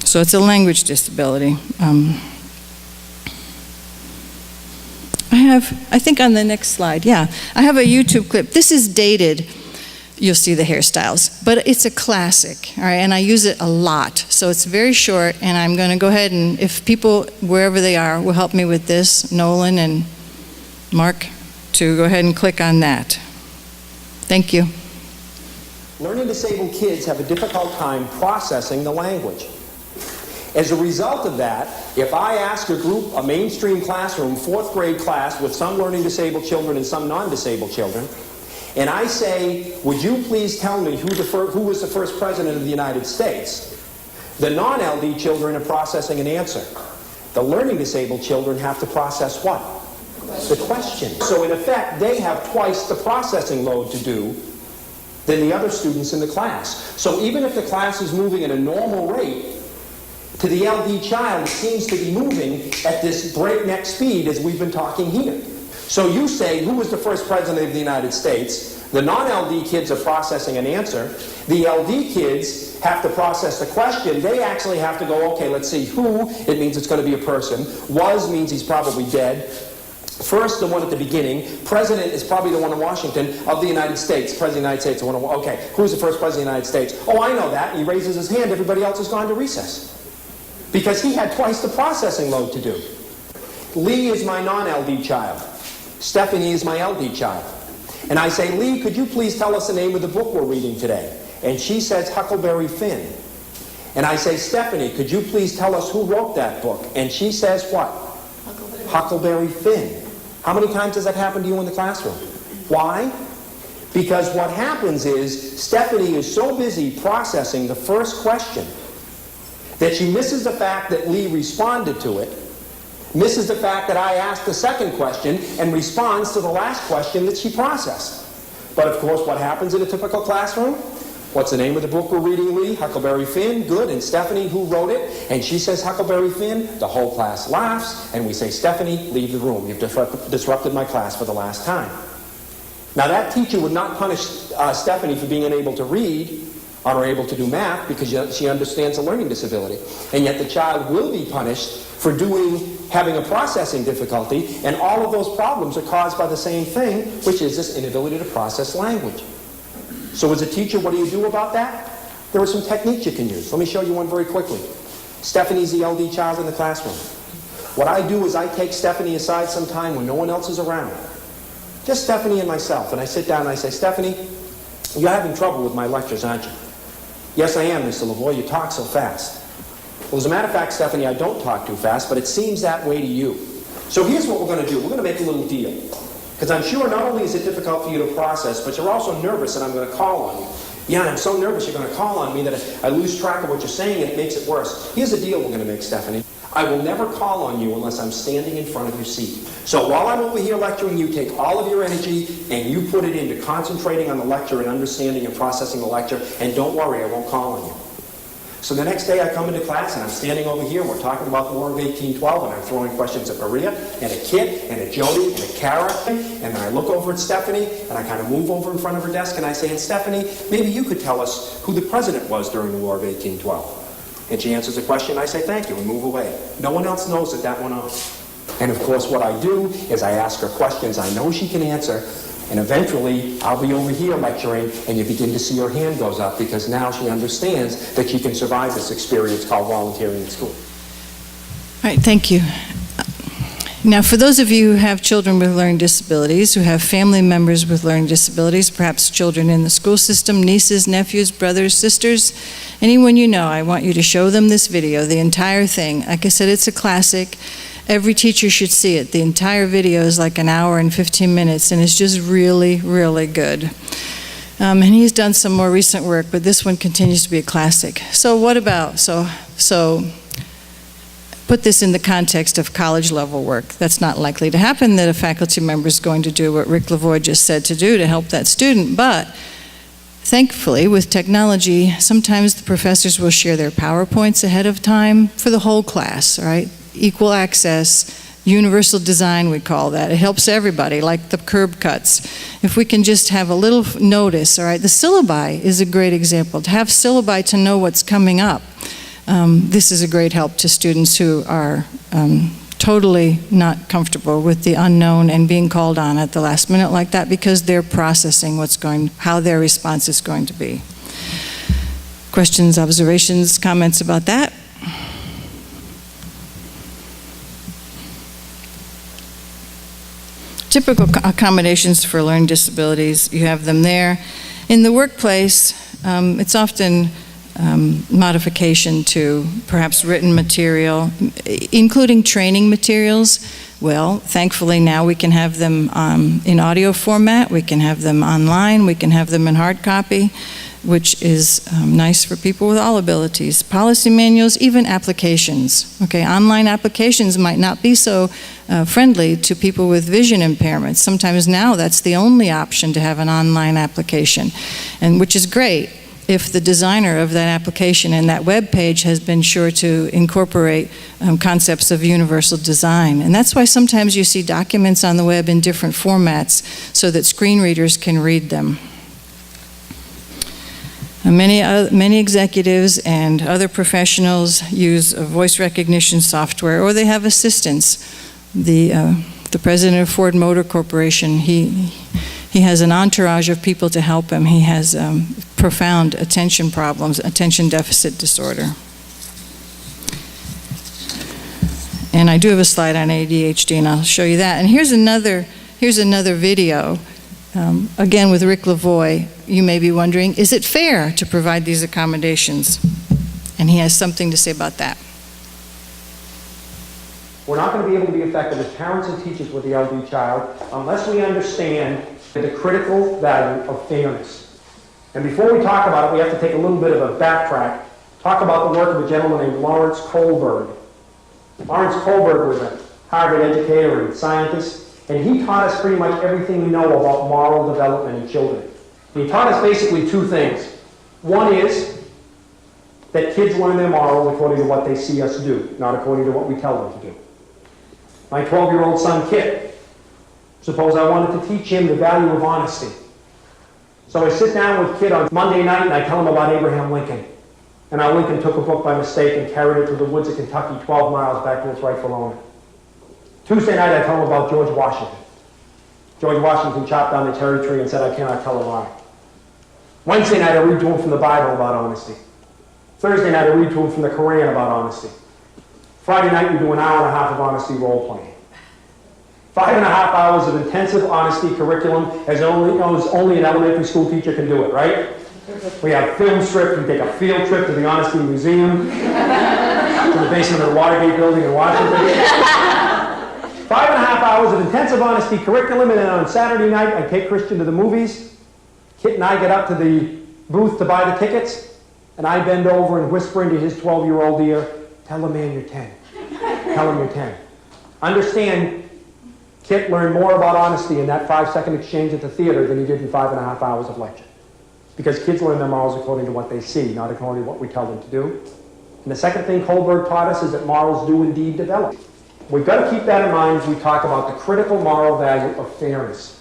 So it's a language disability. I think on the next slide, yeah, I have a YouTube clip. This is dated. You'll see the hairstyles, but it's a classic, all right, and I use it a lot, so it's very short, and I'm going to go ahead and, if people, wherever they are, will help me with this, Nolan and Mark, to go ahead and click on that. Thank you. Learning disabled kids have a difficult time processing the language. As a result of that, if I ask a group, a mainstream classroom, 4th grade class with some learning disabled children and some non-disabled children, and I say, would you please tell me who was the first president of the United States? The non-LD children are processing an answer. The learning disabled children have to process what? The question. So in effect, they have twice the processing load to do than the other students in the class. So even if the class is moving at a normal rate, to the LD child, it seems to be moving at this breakneck speed as we've been talking here. So you say, who was the first president of the United States? The non-LD kids are processing an answer. The LD kids have to process the question. They actually have to go, okay, let's see who. It means it's going to be a person. Was means he's probably dead. First, the one at the beginning. President is probably the one in Washington of the United States. President of the United States. Okay, who's the first president of the United States? Oh, I know that. He raises his hand. Everybody else has gone to recess. Because he had twice the processing load to do. Lee is my non-LD child. Stephanie is my LD child. And I say, Lee, could you please tell us the name of the book we're reading today? And she says, Huckleberry Finn. And I say, Stephanie, could you please tell us who wrote that book? And she says what? Huckleberry Finn. How many times does that happen to you in the classroom? Why? Because what happens is Stephanie is so busy processing the first question that she misses the fact that Lee responded to it, misses the fact that I asked the second question, and responds to the last question that she processed. But of course, what happens in a typical classroom? What's the name of the book we're reading, Lee? Huckleberry Finn. Good. And Stephanie, who wrote it? And she says Huckleberry Finn. The whole class laughs, and we say, Stephanie, leave the room. You've disrupted my class for the last time. Now that teacher would not punish Stephanie for being unable to read or able to do math because she understands a learning disability. And yet the child will be punished for having a processing difficulty, and all of those problems are caused by the same thing, which is this inability to process language. So as a teacher, what do you do about that? There are some techniques you can use. Let me show you one very quickly. Stephanie's the LD child in the classroom. What I do is I take Stephanie aside sometime when no one else is around. Just Stephanie and myself. And I sit down and I say, Stephanie, you're having trouble with my lectures, aren't you? Yes, I am, Mr. Lavoie. You talk so fast. Well, as a matter of fact, Stephanie, I don't talk too fast, but it seems that way to you. So here's what we're going to do. We're going to make a little deal. Because I'm sure not only is it difficult for you to process, but you're also nervous that I'm going to call on you. Yeah, I'm so nervous you're going to call on me that I lose track of what you're saying and it makes it worse. Here's the deal we're going to make, Stephanie. I will never call on you unless I'm standing in front of your seat. So while I'm over here lecturing, you take all of your energy and you put it into concentrating on the lecture and understanding and processing the lecture, and don't worry, I won't call on you. So the next day I come into class and I'm standing over here and we're talking about the War of 1812, and I'm throwing questions at Maria and at Kit and at Jody and at Kara, and then I look over at Stephanie and I kind of move over in front of her desk and I say, and Stephanie, maybe you could tell us who the president was during the War of 1812. And she answers the question, I say thank you and move away. No one else knows that went on. And of course what I do is I ask her questions I know she can answer, and eventually I'll be over here lecturing and you begin to see her hand goes up because now she understands that she can survive this experience called volunteering in school. All right, thank you. Now, for those of you who have children with learning disabilities, who have family members with learning disabilities, perhaps children in the school system, nieces, nephews, brothers, sisters, anyone you know, I want you to show them this video, the entire thing. Like I said, it's a classic. Every teacher should see it. The entire video is like an hour and 15 minutes, and it's just really, really good. And he's done some more recent work, but this one continues to be a classic. So what about, so put this in the context of college level work. That's not likely to happen, that a faculty member is going to do what Rick Lavoie just said to do to help that student, but thankfully with technology, sometimes the professors will share their PowerPoints ahead of time for the whole class, all right? Equal access, universal design we call that. It helps everybody, like the curb cuts. If we can just have a little notice, all right? The syllabi is a great example. To have syllabi to know what's coming up. This is a great help to students who are totally not comfortable with the unknown and being called on at the last minute like that, because they're processing how their response is going to be. Questions, observations, comments about that? Typical accommodations for learning disabilities, you have them there. In the workplace, it's often modification to perhaps written material, including training materials. Well, thankfully now we can have them in audio format, we can have them online, we can have them in hard copy, which is nice for people with all abilities. Policy manuals, even applications. Okay, online applications might not be so friendly to people with vision impairments. Sometimes now that's the only option, to have an online application, and which is great if the designer of that application and that web page has been sure to incorporate concepts of universal design. And that's why sometimes you see documents on the web in different formats so that screen readers can read them. Many executives and other professionals use voice recognition software, or they have assistants. The president of Ford Motor Corporation, he has an entourage of people to help him. He has profound attention problems, attention deficit disorder. And I do have a slide on ADHD, and I'll show you that. And here's another video. Again, with Rick Lavoie, you may be wondering, is it fair to provide these accommodations? And he has something to say about that. We're not going to be able to be effective as parents and teachers with the LD child unless we understand the critical value of fairness. And before we talk about it, we have to take a little bit of a backtrack, talk about the work of a gentleman named Lawrence Kohlberg. Lawrence Kohlberg was a Harvard educator and scientist, and he taught us pretty much everything we know about moral development in children. And he taught us basically two things. One is that kids learn their morals according to what they see us do, not according to what we tell them to do. My 12-year-old son, Kit, suppose I wanted to teach him the value of honesty. So I sit down with Kit on Monday night and I tell him about Abraham Lincoln. And how Lincoln took a book by mistake and carried it to the woods of Kentucky 12 miles back to its rightful owner. Tuesday night, I tell him about George Washington. George Washington chopped down the cherry tree and said, "I cannot tell a lie." Wednesday night, I read to him from the Bible about honesty. Thursday night, I read to him from the Quran about honesty. Friday night, we do an hour and a half of honesty role playing. 5.5 hours of intensive honesty curriculum, as only an elementary school teacher can do it, right? We have film strips, we take a field trip to the Honesty Museum, to the basement of the Watergate building in Washington. 5.5 hours of intensive honesty curriculum, and then on Saturday night, I take Christian to the movies. Kit and I get up to the booth to buy the tickets, and I bend over and whisper into his 12-year-old ear, "Tell a man you're 10. Tell him you're 10. Understand, Kit learned more about honesty in that 5-second exchange at the theater than he did in 5.5 hours of lecture. Because kids learn their morals according to what they see, not according to what we tell them to do. And the second thing Kohlberg taught us is that morals do indeed develop. We've got to keep that in mind as we talk about the critical moral value of fairness.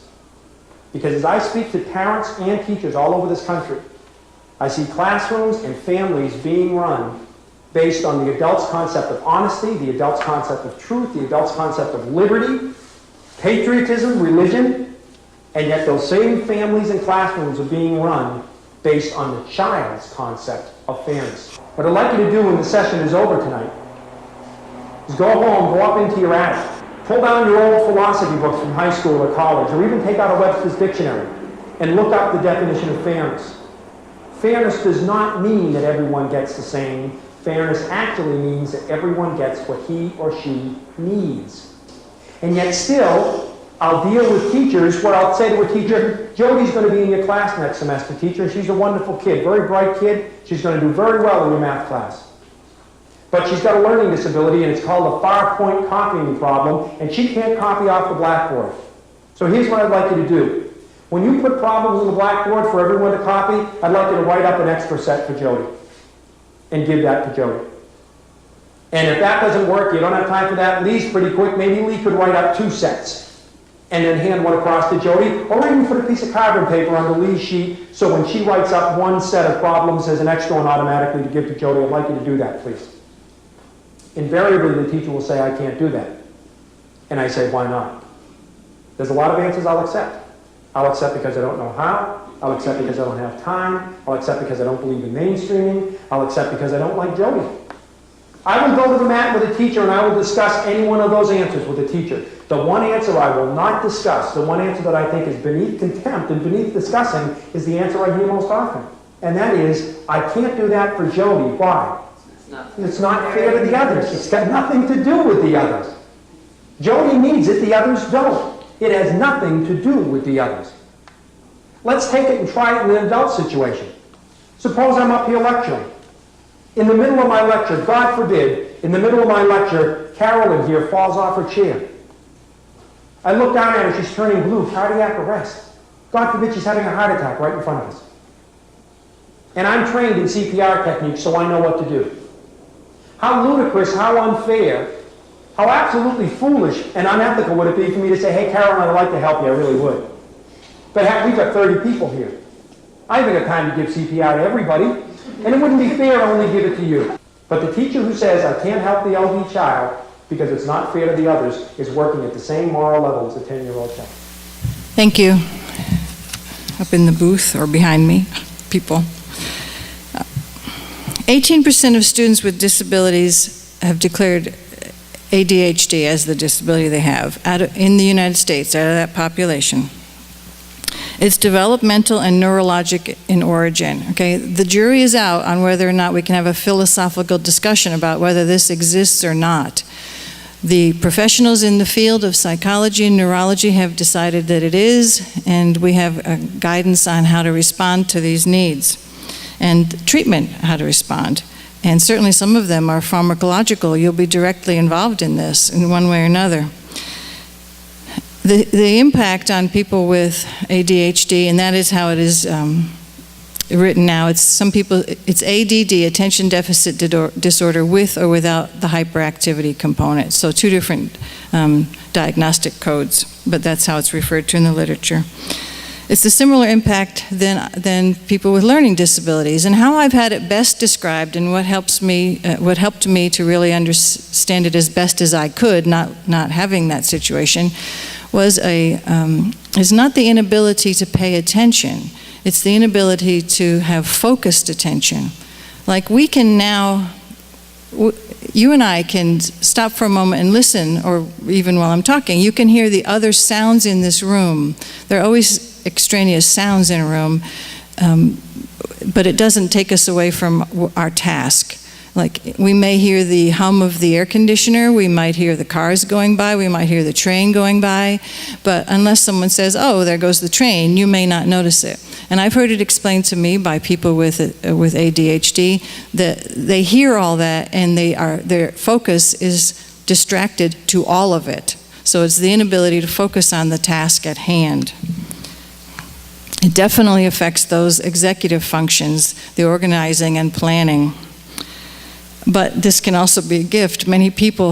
Because as I speak to parents and teachers all over this country, I see classrooms and families being run based on the adult's concept of honesty, the adult's concept of truth, the adult's concept of liberty, patriotism, religion, and yet those same families and classrooms are being run based on the child's concept of fairness. What I'd like you to do when the session is over tonight is go home, go up into your attic, Pull down your old philosophy books from high school or college, or even take out a Webster's dictionary and look up the definition of fairness. Fairness does not mean that everyone gets the same. Fairness actually means that everyone gets what he or she needs. And yet still, I'll deal with teachers where I'll say to a teacher, Jody's going to be in your class next semester, teacher. She's a wonderful kid, very bright kid. She's going to do very well in your math class. But she's got a learning disability, and it's called a far-point copying problem, and she can't copy off the blackboard. So here's what I'd like you to do. When you put problems on the blackboard for everyone to copy, I'd like you to write up an extra set for Jody and give that to Jody. And if that doesn't work, you don't have time for that, Lee's pretty quick. Maybe Lee could write up 2 sets and then hand one across to Jody, or even put a piece of carbon paper on the Lee sheet so when she writes up one set of problems as an extra one automatically to give to Jody. I'd like you to do that, please. Invariably, the teacher will say, I can't do that. And I say, why not? There's a lot of answers I'll accept. I'll accept because I don't know how. I'll accept because I don't have time. I'll accept because I don't believe in mainstreaming. I'll accept because I don't like Jody. I will go to the mat with a teacher and I will discuss any one of those answers with the teacher. The one answer I will not discuss, the one answer that I think is beneath contempt and beneath discussing, is the answer I hear most often. And that is, I can't do that for Jody. Why? It's not fair to the others. It's got nothing to do with the others. Jody needs it, the others don't. It has nothing to do with the others. Let's take it and try it in an adult situation. Suppose I'm up here lecturing. In the middle of my lecture, God forbid, in the middle of my lecture, Carolyn here falls off her chair. I look down at her, she's turning blue, cardiac arrest. God forbid she's having a heart attack right in front of us. And I'm trained in CPR techniques, so I know what to do. How ludicrous, how unfair, how absolutely foolish and unethical would it be for me to say, hey, Carolyn, I'd like to help you, I really would. But heck, we've got 30 people here. I haven't got time to give CPR to everybody, and it wouldn't be fair to only give it to you. But the teacher who says, I can't help the LD child because it's not fair to the others, is working at the same moral level as a 10-year-old child. Thank you. Up in the booth or behind me, people. 18% of students with disabilities have declared ADHD as the disability they have in the United States, out of that population. It's developmental and neurologic in origin, okay? The jury is out on whether or not we can have a philosophical discussion about whether this exists or not. The professionals in the field of psychology and neurology have decided that it is, and we have guidance on how to respond to these needs and treatment, how to respond. And certainly some of them are pharmacological. You'll be directly involved in this in one way or another. The impact on people with ADHD, and that is how it is written now. It's some people, it's ADD, attention deficit disorder, with or without the hyperactivity component. So 2 different diagnostic codes, but that's how it's referred to in the literature. It's a similar impact than people with learning disabilities. And how I've had it best described, and what helped me to really understand it as best as I could, not having that situation, was is not the inability to pay attention. It's the inability to have focused attention. Like we can now, you and I can stop for a moment and listen, or even while I'm talking, you can hear the other sounds in this room. There are always extraneous sounds in a room, but it doesn't take us away from our task. Like we may hear the hum of the air conditioner, we might hear the cars going by, we might hear the train going by, but unless someone says, oh, there goes the train, you may not notice it. And I've heard it explained to me by people with ADHD that they hear all that and their focus is distracted to all of it. So it's the inability to focus on the task at hand. It definitely affects those executive functions, the organizing and planning. But this can also be a gift. Many people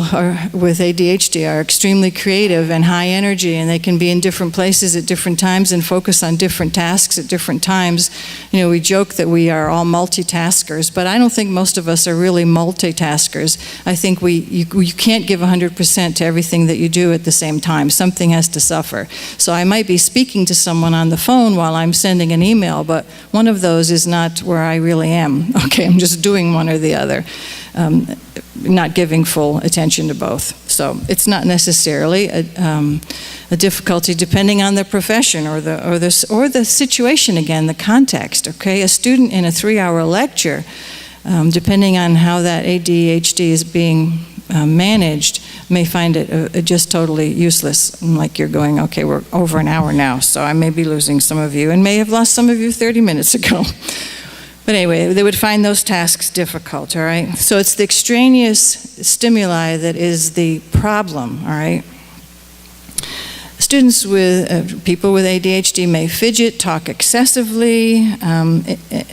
with ADHD are extremely creative and high energy, and they can be in different places at different times and focus on different tasks at different times. You know, we joke that we are all multitaskers, but I don't think most of us are really multitaskers. I think you can't give 100% to everything that you do at the same time. Something has to suffer. So I might be speaking to someone on the phone while I'm sending an email, but one of those is not where I really am. Okay, I'm just doing one or the other. not giving full attention to both. So it's not necessarily a difficulty depending on the profession or the situation, again, the context, okay? A student in a 3-hour lecture, depending on how that ADHD is being managed, may find it just totally useless. Like you're going, okay, we're over an hour now, so I may be losing some of you and may have lost some of you 30 minutes ago. But anyway, they would find those tasks difficult, all right? So it's the extraneous stimuli that is the problem, all right? Students with, people with ADHD may fidget, talk excessively,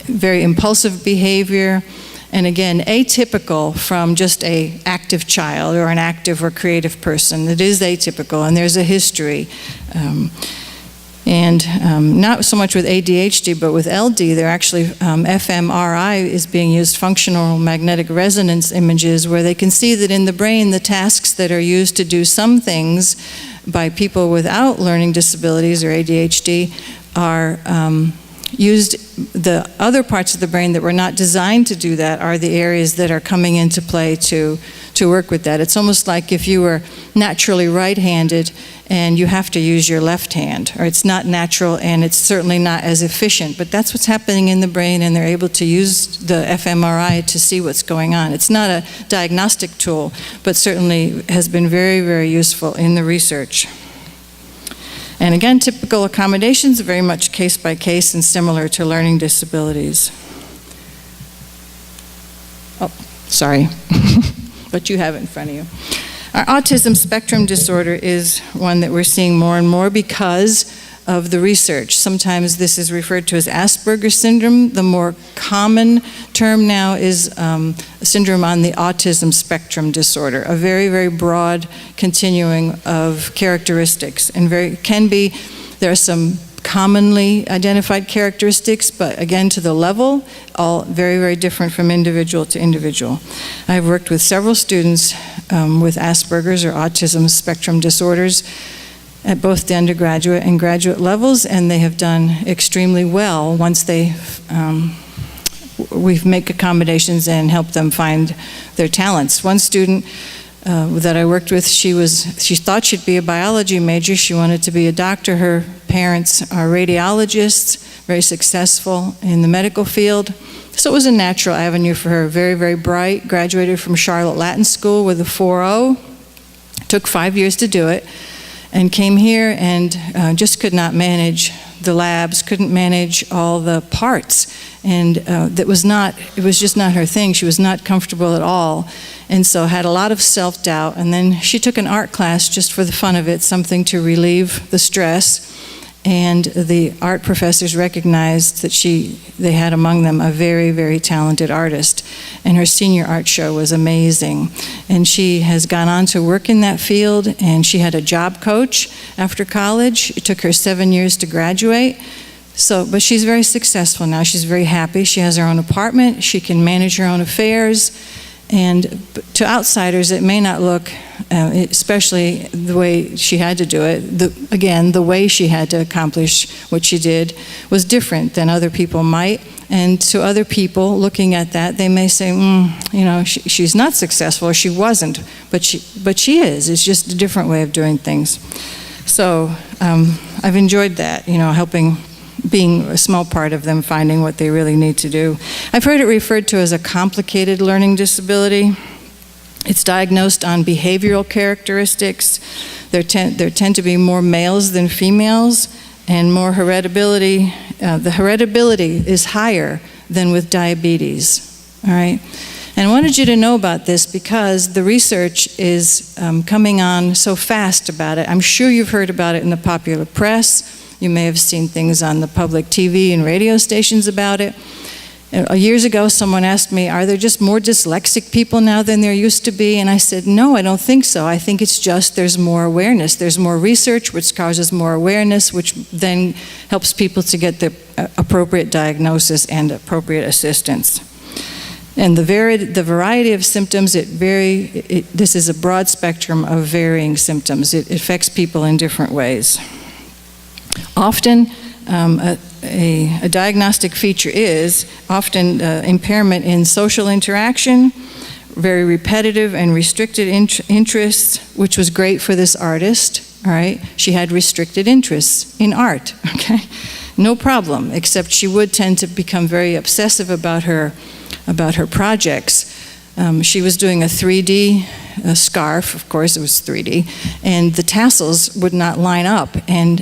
very impulsive behavior, and again, atypical from just an active child or an active or creative person. It is atypical, and there's a history. Not so much with ADHD, but with LD, they're actually, fMRI is being used, functional magnetic resonance images, where they can see that in the brain, the tasks that are used to do some things by people without learning disabilities or ADHD are used, the other parts of the brain that were not designed to do that are the areas that are coming into play to work with that. It's almost like if you were naturally right-handed and you have to use your left hand, or it's not natural and it's certainly not as efficient, but that's what's happening in the brain, and they're able to use the fMRI to see what's going on. It's not a diagnostic tool, but certainly has been very, very useful in the research. And again, typical accommodations are very much case by case and similar to learning disabilities. Oh, sorry, but you have it in front of you. Our autism spectrum disorder is one that we're seeing more and more because of the research. Sometimes this is referred to as Asperger's syndrome. The more common term now is syndrome on the autism spectrum disorder, a very, very broad continuing of characteristics. And there are some commonly identified characteristics, but again, to the level, all very, very different from individual to individual. I've worked with several students with Asperger's or autism spectrum disorders at both the undergraduate and graduate levels, and they have done extremely well once we make accommodations and help them find their talents. One student that I worked with, she thought she'd be a biology major. She wanted to be a doctor. Her parents are radiologists, very successful in the medical field. So it was a natural avenue for her. Very, very bright, graduated from Charlotte Latin School with a 4.0. Took 5 years to do it, and came here and just could not manage the labs, couldn't manage all the parts. And it was just not her thing. She was not comfortable at all. And so had a lot of self-doubt. And then she took an art class just for the fun of it, something to relieve the stress. And the art professors recognized that they had among them a very, very talented artist. And her senior art show was amazing. And she has gone on to work in that field, and she had a job coach after college. It took her 7 years to graduate. But she's very successful now. She's very happy. She has her own apartment. She can manage her own affairs. And to outsiders, it may not look, especially the way she had to do it, the way she had to accomplish what she did was different than other people might. And to other people looking at that, they may say, she's not successful, or she wasn't, but she is. It's just a different way of doing things. So I've enjoyed that, being a small part of them finding what they really need to do. I've heard it referred to as a complicated learning disability. It's diagnosed on behavioral characteristics. There tend to be more males than females, and more heritability. The heritability is higher than with diabetes, all right? And I wanted you to know about this because the research is coming on so fast about it. I'm sure you've heard about it in the popular press. You may have seen things on the public TV and radio stations about it. Years ago, someone asked me, are there just more dyslexic people now than there used to be? And I said, no, I don't think so. I think it's just there's more awareness. There's more research, which causes more awareness, which then helps people to get the appropriate diagnosis and appropriate assistance. And the variety of symptoms, this is a broad spectrum of varying symptoms. It affects people in different ways. Often, a diagnostic feature is often impairment in social interaction, very repetitive and restricted interests, which was great for this artist, all right? She had restricted interests in art, okay? No problem, except she would tend to become very obsessive about her projects. She was doing a 3D scarf, of course it was 3D, and the tassels would not line up. And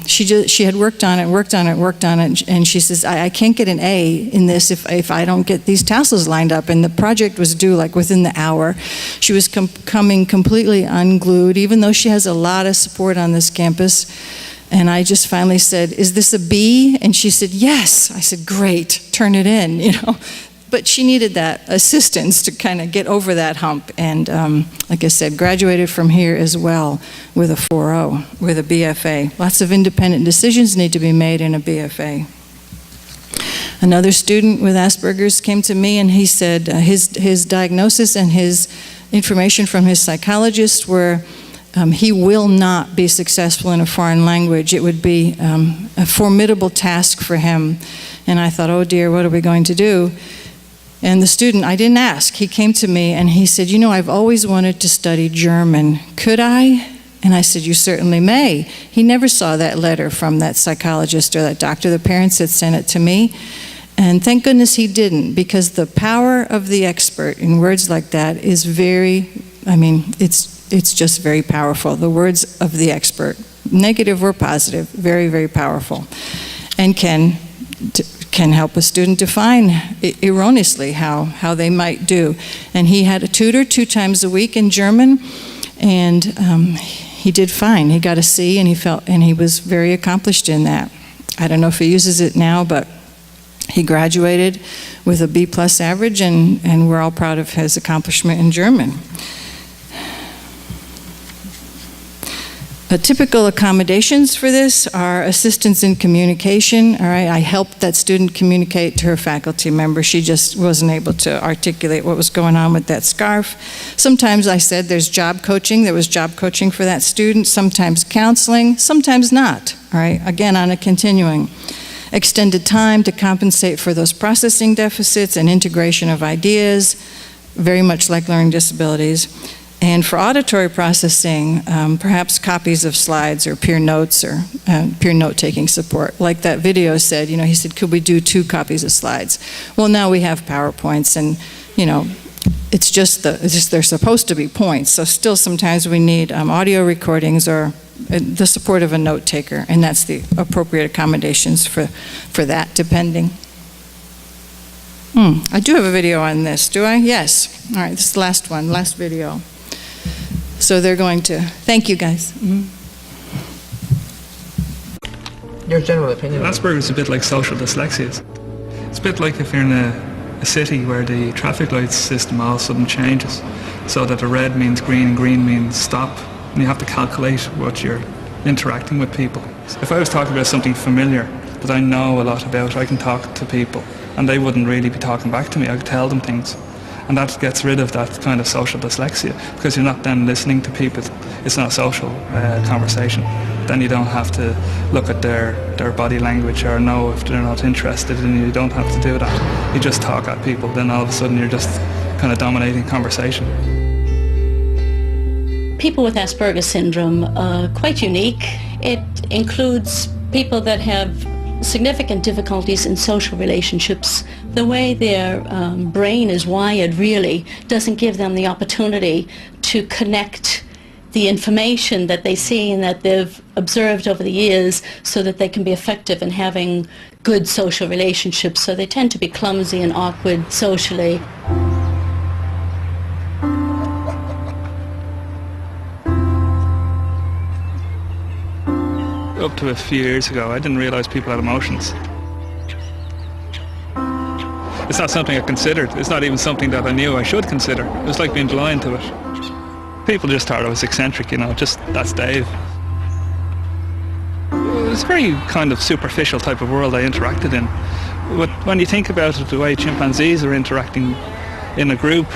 she had worked on it, and she says, I can't get an A in this if I don't get these tassels lined up. And the project was due like within the hour. She was coming completely unglued, even though she has a lot of support on this campus. And I just finally said, is this a B? And she said, yes. I said, great, turn it in, you know. But she needed that assistance to kind of get over that hump. And like I said, graduated from here as well with a 4.0, with a BFA. Lots of independent decisions need to be made in a BFA. Another student with Asperger's came to me and he said his diagnosis and his information from his psychologist were he will not be successful in a foreign language. It would be a formidable task for him. And I thought, oh dear, what are we going to do? And the student, I didn't ask, he came to me and he said, you know, I've always wanted to study German. Could I? And I said, you certainly may. He never saw that letter from that psychologist or that doctor. The parents had sent it to me. And thank goodness he didn't, because the power of the expert in words like that is very, I mean, it's just very powerful. The words of the expert, negative or positive, very, very powerful. And can help a student define erroneously how they might do. And he had a tutor 2 times a week in German, and he did fine. He got a C, and he was very accomplished in that. I don't know if he uses it now, but he graduated with a B+ average, and we're all proud of his accomplishment in German. Typical accommodations for this are assistance in communication. All right, I helped that student communicate to her faculty member. She just wasn't able to articulate what was going on with that scarf. Sometimes I said there's job coaching. There was job coaching for that student. Sometimes counseling, sometimes not. All right, again, on a continuing. Extended time to compensate for those processing deficits and integration of ideas, very much like learning disabilities. And for auditory processing, perhaps copies of slides or peer notes or peer note-taking support. Like that video said, you know, he said, could we do 2 copies of slides? Well, now we have PowerPoints, and, you know, it's just they're supposed to be points. So still sometimes we need audio recordings or the support of a note-taker, and that's the appropriate accommodations for that, depending. I do have a video on this, do I? Yes. All right, this is the last one, last video. So they're going to, thank you guys. Your general opinion? Asperger's is a bit like social dyslexia. It's a bit like if you're in a city where the traffic lights system all of a sudden changes, so that the red means green and green means stop, and you have to calculate what you're interacting with people. If I was talking about something familiar that I know a lot about, I can talk to people, and they wouldn't really be talking back to me. I could tell them things. And that gets rid of that kind of social dyslexia, because you're not then listening to people. It's not a social conversation. Then you don't have to look at their body language or know if they're not interested, and you don't have to do that. You just talk at people, then all of a sudden you're just kind of dominating conversation. People with Asperger's syndrome are quite unique. It includes people that have significant difficulties in social relationships. The way their brain is wired really doesn't give them the opportunity to connect the information that they see and that they've observed over the years so that they can be effective in having good social relationships. So they tend to be clumsy and awkward socially. Up to a few years ago, I didn't realise people had emotions. It's not something I considered. It's not even something that I knew I should consider. It was like being blind to it. People just thought I was eccentric, you know, just that's Dave. It was a very kind of superficial type of world I interacted in. But when you think about it, the way chimpanzees are interacting in a group,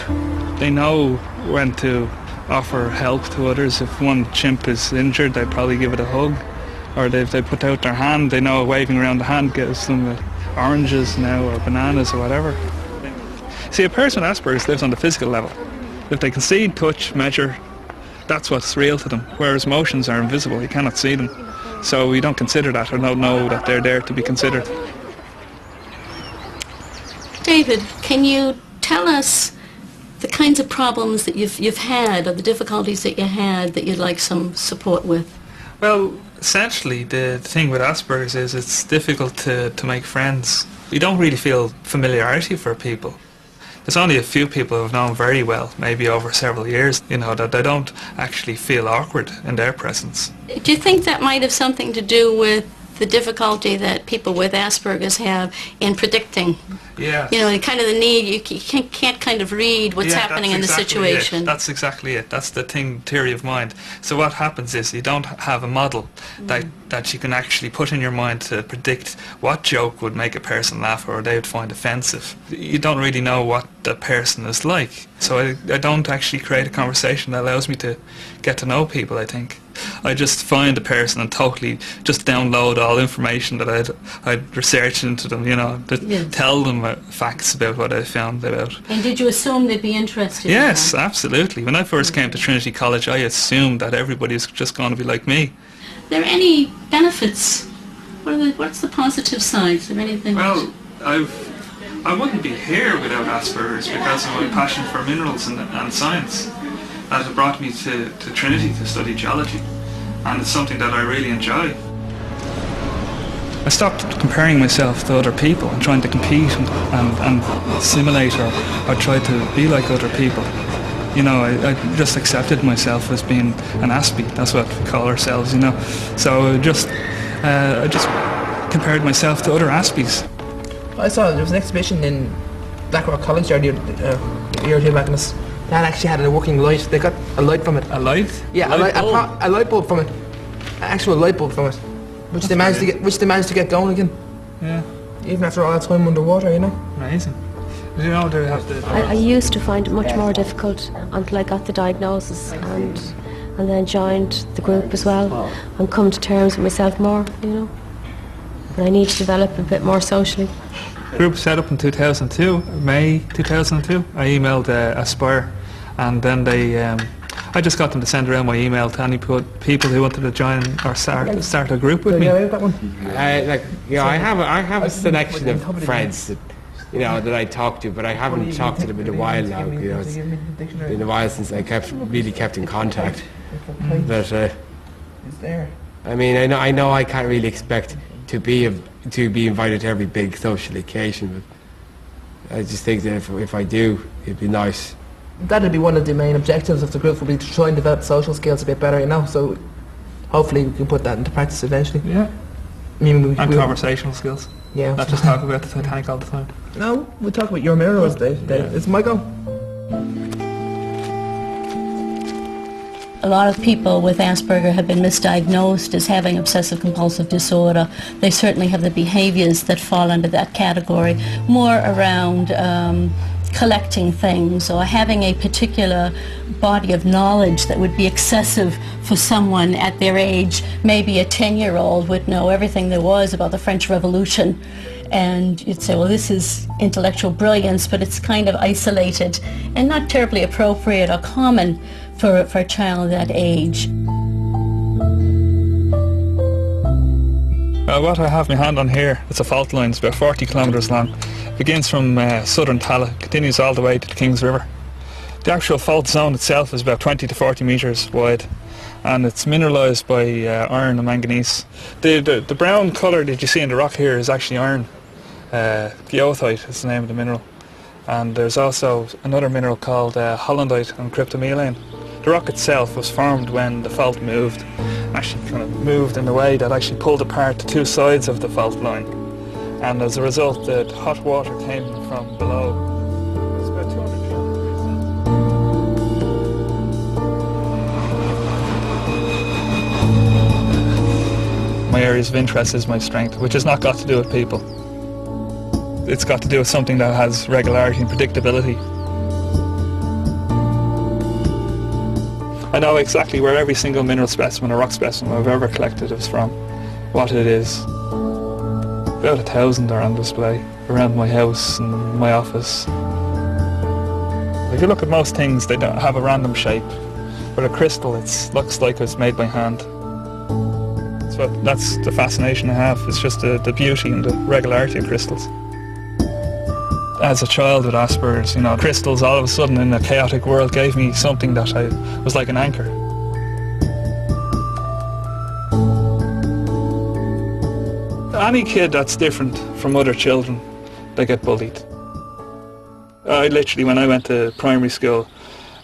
they know when to offer help to others. If one chimp is injured, they probably give it a hug. Or if they put out their hand, they know waving around the hand gives them oranges now or bananas or whatever. See, a person with Asperger's lives on the physical level. If they can see, touch, measure, that's what's real to them, whereas emotions are invisible, you cannot see them. So we don't consider that, or don't know that they're there to be considered. David, can you tell us the kinds of problems that you've had, or the difficulties that you had that you'd like some support with? Well, essentially the thing with Asperger's is it's difficult to make friends. You don't really feel familiarity for people. There's only a few people who've known very well, maybe over several years, that they don't actually feel awkward in their presence. Do you think that might have something to do with the difficulty that people with Asperger's have in predicting? Yeah. Kind of the need, you can't kind of read what's happening in the situation. That's exactly it. That's the theory of mind. So what happens is you don't have a model that you can actually put in your mind to predict what joke would make a person laugh or they would find offensive. You don't really know what the person is like. So I don't actually create a conversation that allows me to get to know people, I think. I just find a person and totally just download all information that I'd researched into them, tell them facts about what I found about. And did you assume they'd be interested Yes, in that? Absolutely. When I first came to Trinity College, I assumed that everybody was just going to be like me. Are there any benefits? What's the positive sides? Is there anything? Well, I wouldn't be here without Asperger's because of my passion for minerals and science. That has brought me to Trinity to study geology, and it's something that I really enjoy. I stopped comparing myself to other people and trying to compete and simulate or try to be like other people. I just accepted myself as being an Aspie. That's what we call ourselves, So I just compared myself to other Aspies. I saw there was an exhibition in Blackrock College a year or two back, and that actually had a working light. They got a light from it. A light? Yeah, a light bulb from it. An actual light bulb from it, which they managed to get going again. Yeah. Even after all that time underwater, Amazing. They have the. I used to find it much more difficult until I got the diagnosis and then joined the group as well and come to terms with myself more, But I need to develop a bit more socially. Group set up in 2002, May 2002. I emailed Aspire, and then I just got them to send around my email to any people who wanted to join or start a group with me. I have a selection of friends that I talk to, but I haven't talked to them in a while now. It's been a while since I really kept in contact. But I know I can't really expect to be invited to every big social occasion, but I just think that if I do, it'd be nice. That'd be one of the main objectives of the group, would be to try and develop social skills a bit better, So hopefully we can put that into practice eventually. Yeah. And conversational skills. Yeah. Not just talk about the Titanic all the time. No, we'll talk about your mirrors, Dave. It's my go. A lot of people with Asperger have been misdiagnosed as having obsessive-compulsive disorder. They certainly have the behaviors that fall under that category, more around collecting things or having a particular body of knowledge that would be excessive for someone at their age. Maybe a 10-year-old would know everything there was about the French Revolution, and you'd say, well, this is intellectual brilliance, but it's kind of isolated and not terribly appropriate or common for a child that age. What I have my hand on here, it's a fault line. It's about 40 kilometres long. It begins from southern Tallaght, continues all the way to the Kings River. The actual fault zone itself is about 20 to 40 metres wide, and it's mineralised by iron and manganese. The brown colour that you see in the rock here is actually iron. Goethite is the name of the mineral. And there's also another mineral called hollandite and cryptomelaine. The rock itself was formed when the fault moved, actually kind of moved in a way that actually pulled apart the two sides of the fault line. And as a result, the hot water came from below. It's about 200 kilometres. My areas of interest is my strength, which has not got to do with people. It's got to do with something that has regularity and predictability. I know exactly where every single mineral specimen or rock specimen I've ever collected is from, what it is. About 1,000 are on display around my house and my office. If you look at most things, they don't have a random shape. But a crystal, it looks like it's made by hand. That's the fascination I have. It's just the beauty and the regularity of crystals. As a child with Asperger's, crystals all of a sudden in a chaotic world gave me something that was like an anchor. Any kid that's different from other children, they get bullied. I literally, when I went to primary school,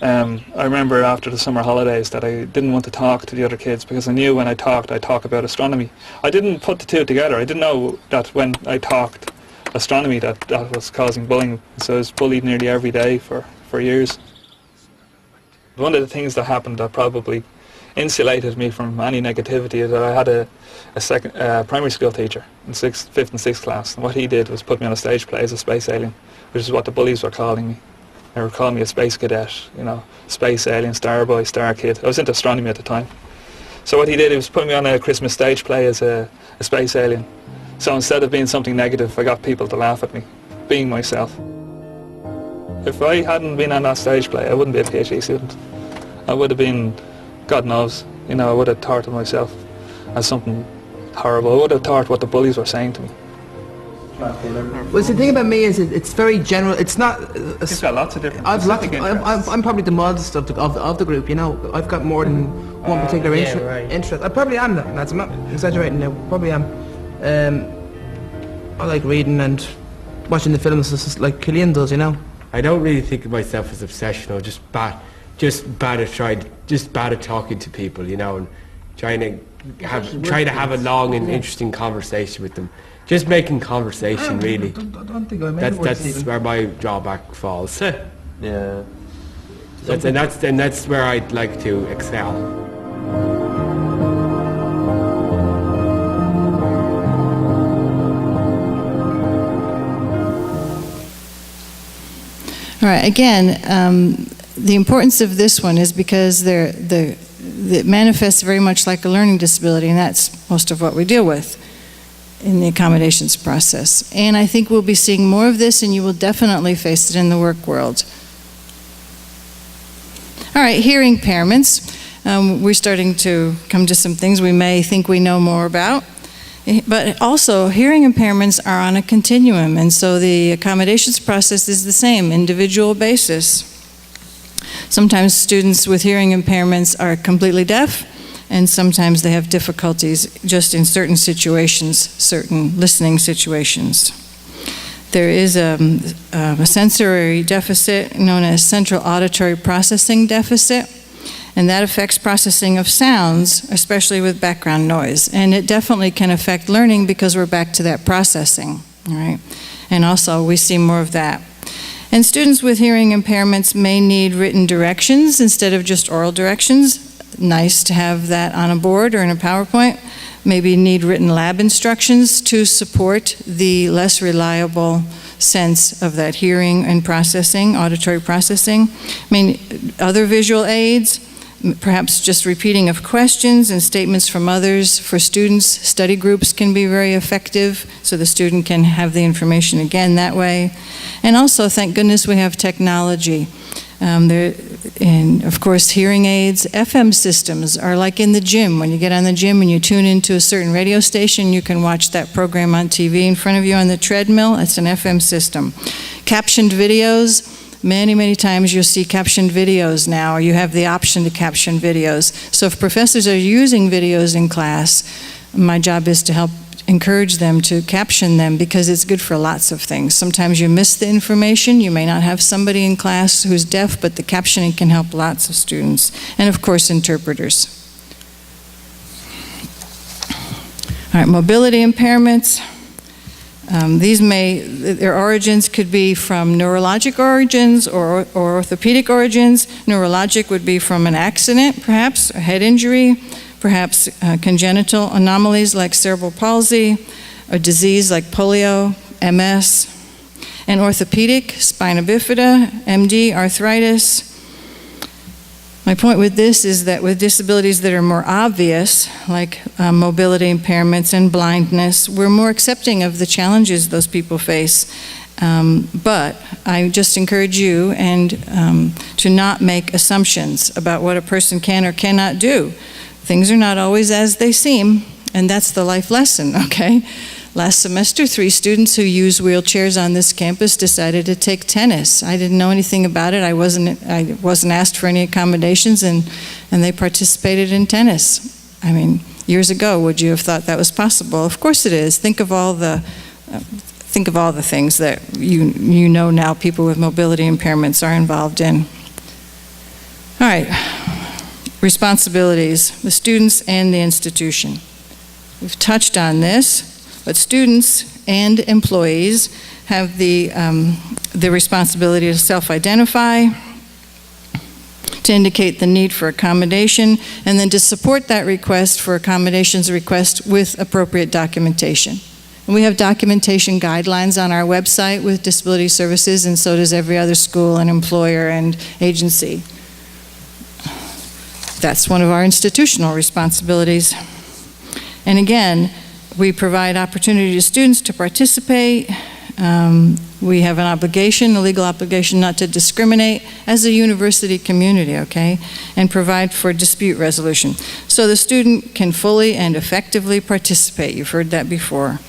I remember after the summer holidays that I didn't want to talk to the other kids because I knew when I talked, I'd talk about astronomy. I didn't put the two together. I didn't know that when I talked astronomy that was causing bullying. So I was bullied nearly every day for years. One of the things that happened that probably insulated me from any negativity is that I had a primary school teacher in 5th and 6th class. And what he did was put me on a stage play as a space alien, which is what the bullies were calling me. They were calling me a space cadet, space alien, star boy, star kid. I was into astronomy at the time. So what he did, he was putting me on a Christmas stage play as a space alien. So instead of being something negative, I got people to laugh at me, being myself. If I hadn't been on that stage play, I wouldn't be a PhD student. I would have been, God knows, I would have thought of myself as something horrible. I would have thought what the bullies were saying to me. Well, the thing about me is it's very general. It's not. You've got lots of different. I'm probably the modest of the group. I've got more than one particular interest. I probably am. That's I'm not exaggerating now. Probably am. I like reading and watching the films like Killian does. I don't really think of myself as obsessional. Just bad at talking to people. And trying to have a long and interesting conversation with them. Just making conversation, really. I don't think I remember. That's where my drawback falls. Yeah. That's where I'd like to excel. All right, again, the importance of this one is because it manifests very much like a learning disability, and that's most of what we deal with in the accommodations process. And I think we'll be seeing more of this, and you will definitely face it in the work world. All right, hearing impairments. We're starting to come to some things we may think we know more about. But also, hearing impairments are on a continuum, and so the accommodations process is the same, individual basis. Sometimes students with hearing impairments are completely deaf, and sometimes they have difficulties just in certain situations, certain listening situations. There is a sensory deficit known as central auditory processing deficit, and that affects processing of sounds, especially with background noise. And it definitely can affect learning because we're back to that processing, all right? And also we see more of that. And students with hearing impairments may need written directions instead of just oral directions. Nice to have that on a board or in a PowerPoint. Maybe need written lab instructions to support the less reliable sense of that hearing and processing, auditory processing. Other visual aids, perhaps just repeating of questions and statements from others. For students, study groups can be very effective, so the student can have the information again that way. And also, thank goodness we have technology. And of course, hearing aids, FM systems are like in the gym. When you get on the gym and you tune into a certain radio station, you can watch that program on TV in front of you on the treadmill. It's an FM system. Captioned videos, many times you'll see captioned videos now, or you have the option to caption videos. So if professors are using videos in class, my job is to help encourage them to caption them because it's good for lots of things. Sometimes you miss the information. You may not have somebody in class who's deaf, but the captioning can help lots of students. And of course, interpreters. All right, mobility impairments. Their origins could be from neurologic origins or orthopedic origins. Neurologic would be from an accident, perhaps, a head injury, perhaps congenital anomalies like cerebral palsy, a disease like polio, MS, and orthopedic, spina bifida, MD, arthritis. My point with this is that with disabilities that are more obvious, like mobility impairments and blindness, we're more accepting of the challenges those people face. But I just encourage you to not make assumptions about what a person can or cannot do. Things are not always as they seem, and that's the life lesson, okay? Last semester, 3 students who use wheelchairs on this campus decided to take tennis. I didn't know anything about it. I wasn't asked for any accommodations, and they participated in tennis. I mean, years ago, would you have thought that was possible? Of course it is. Think of all the things that you know now people with mobility impairments are involved in. All right, responsibilities, the students and the institution. We've touched on this, but students and employees have the responsibility to self-identify, to indicate the need for accommodation, and then to support that request for accommodations request with appropriate documentation. And we have documentation guidelines on our website with disability services, and so does every other school and employer and agency. That's one of our institutional responsibilities. And again, we provide opportunity to students to participate. We have an obligation, a legal obligation, not to discriminate as a university community, okay, and provide for dispute resolution. So the student can fully and effectively participate. You've heard that before.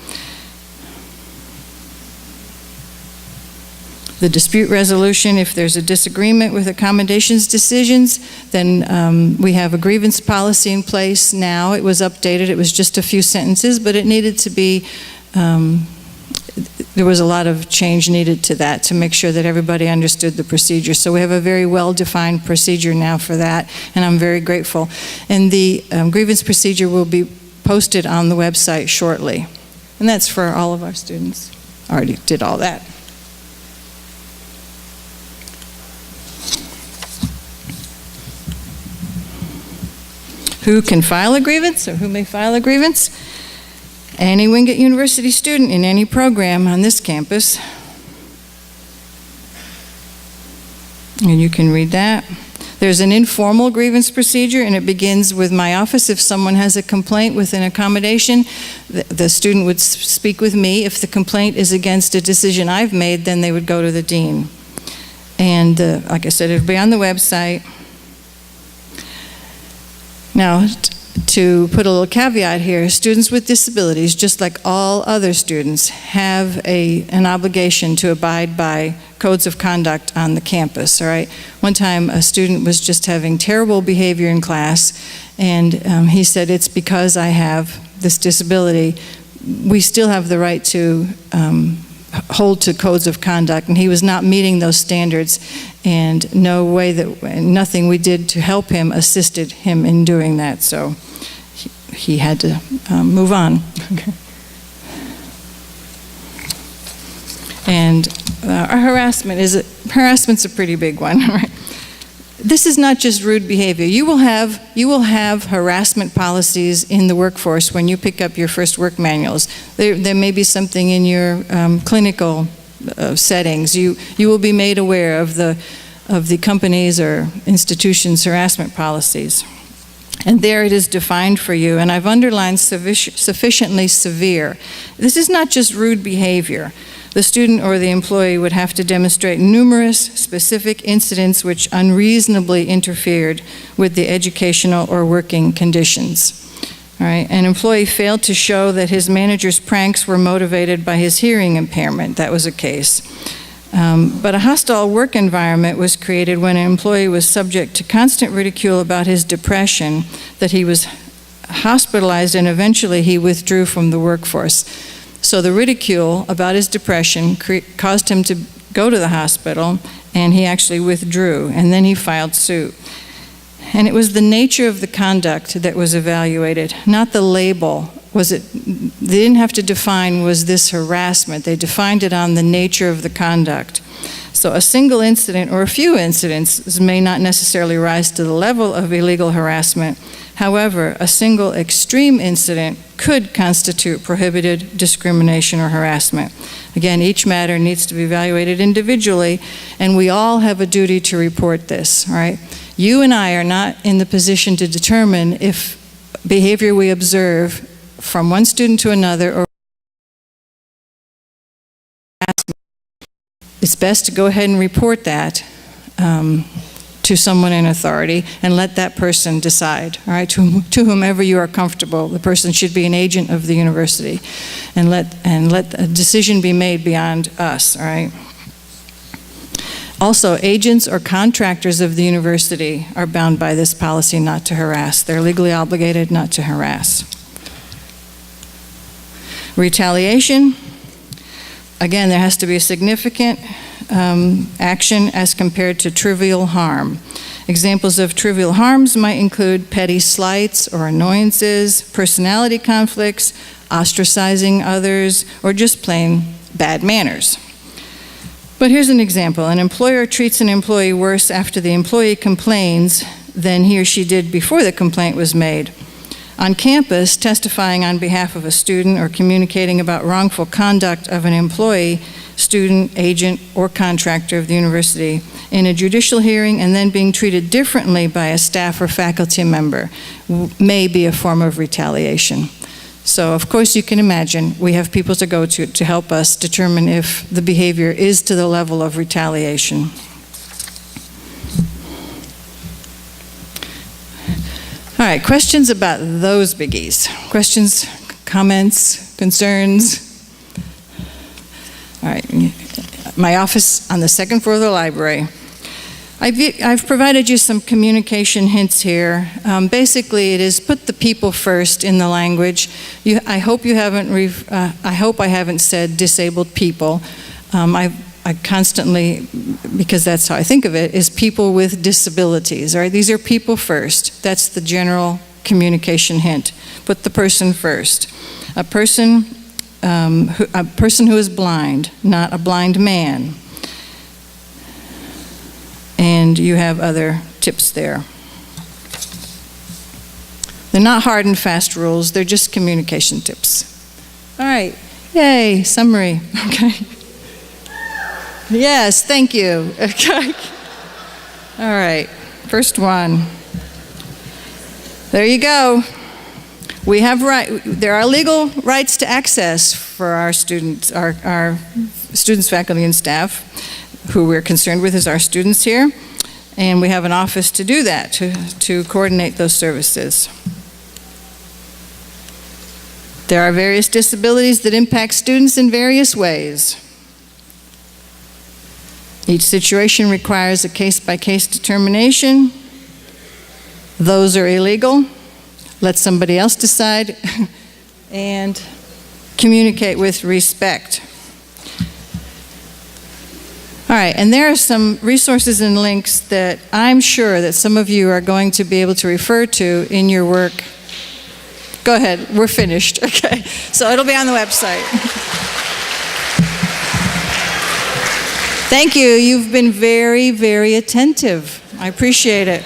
The dispute resolution, if there's a disagreement with accommodations decisions, then we have a grievance policy in place now. It was updated. It was just a few sentences, but it needed to be, there was a lot of change needed to that to make sure that everybody understood the procedure. So we have a very well-defined procedure now for that, and I'm very grateful. And the grievance procedure will be posted on the website shortly. And that's for all of our students. Already did all that. Who can file a grievance, or who may file a grievance? Any Wingate University student in any program on this campus. And you can read that. There's an informal grievance procedure, and it begins with my office. If someone has a complaint with an accommodation, the student would speak with me. If the complaint is against a decision I've made, then they would go to the dean. And like I said, it'll be on the website. Now, to put a little caveat here, students with disabilities, just like all other students, have an obligation to abide by codes of conduct on the campus, all right? One time, a student was just having terrible behavior in class, and he said, it's because I have this disability. We still have the right to hold to codes of conduct, and he was not meeting those standards, and nothing we did to help him assisted him in doing that, so he had to move on. And our harassment's a pretty big one, right? This is not just rude behavior. You will have harassment policies in the workforce when you pick up your first work manuals. There may be something in your clinical settings. You will be made aware of the company's or institution's harassment policies. And there it is defined for you, and I've underlined sufficiently severe. This is not just rude behavior. The student or the employee would have to demonstrate numerous specific incidents which unreasonably interfered with the educational or working conditions. All right, an employee failed to show that his manager's pranks were motivated by his hearing impairment. That was a case. But a hostile work environment was created when an employee was subject to constant ridicule about his depression, that he was hospitalized, and eventually he withdrew from the workforce. So the ridicule about his depression caused him to go to the hospital, and he actually withdrew, and then he filed suit. And it was the nature of the conduct that was evaluated, not the label. They didn't have to define, was this harassment? They defined it on the nature of the conduct. So a single incident or a few incidents may not necessarily rise to the level of illegal harassment. However, a single extreme incident could constitute prohibited discrimination or harassment. Again, each matter needs to be evaluated individually, and we all have a duty to report this, all right? You and I are not in the position to determine if behavior we observe from one student to another or it's best to go ahead and report that to someone in authority and let that person decide, all right, to whomever you are comfortable. The person should be an agent of the university, and let a decision be made beyond us, all right? Also, agents or contractors of the university are bound by this policy not to harass. They're legally obligated not to harass. Retaliation, again, there has to be a significant action as compared to trivial harm. Examples of trivial harms might include petty slights or annoyances, personality conflicts, ostracizing others, or just plain bad manners. But here's an example. An employer treats an employee worse after the employee complains than he or she did before the complaint was made. On campus, testifying on behalf of a student or communicating about wrongful conduct of an employee, student, agent, or contractor of the university in a judicial hearing and then being treated differently by a staff or faculty member may be a form of retaliation. So, of course, you can imagine we have people to go to help us determine if the behavior is to the level of retaliation. All right, questions about those biggies? Questions, comments, concerns? All right, my office on the second floor of the library. I've provided you some communication hints here. Basically, it is put the people first in the language. I hope I haven't said disabled people. I constantly, because that's how I think of it, is people with disabilities. All right, these are people first. That's the general communication hint. Put the person first. A person who is blind, not a blind man. And you have other tips there. They're not hard and fast rules, they're just communication tips. All right, yay, summary, okay. Yes, thank you, okay. All right, first one. There you go. There are legal rights to access for our students, our students, faculty, and staff. Who we're concerned with is our students here, and we have an office to do that, to coordinate those services. There are various disabilities that impact students in various ways. Each situation requires a case-by-case determination. Those are illegal. Let somebody else decide, and communicate with respect. All right, and there are some resources and links that I'm sure that some of you are going to be able to refer to in your work. Go ahead, we're finished, okay. So it'll be on the website. Thank you, you've been very, very attentive. I appreciate it.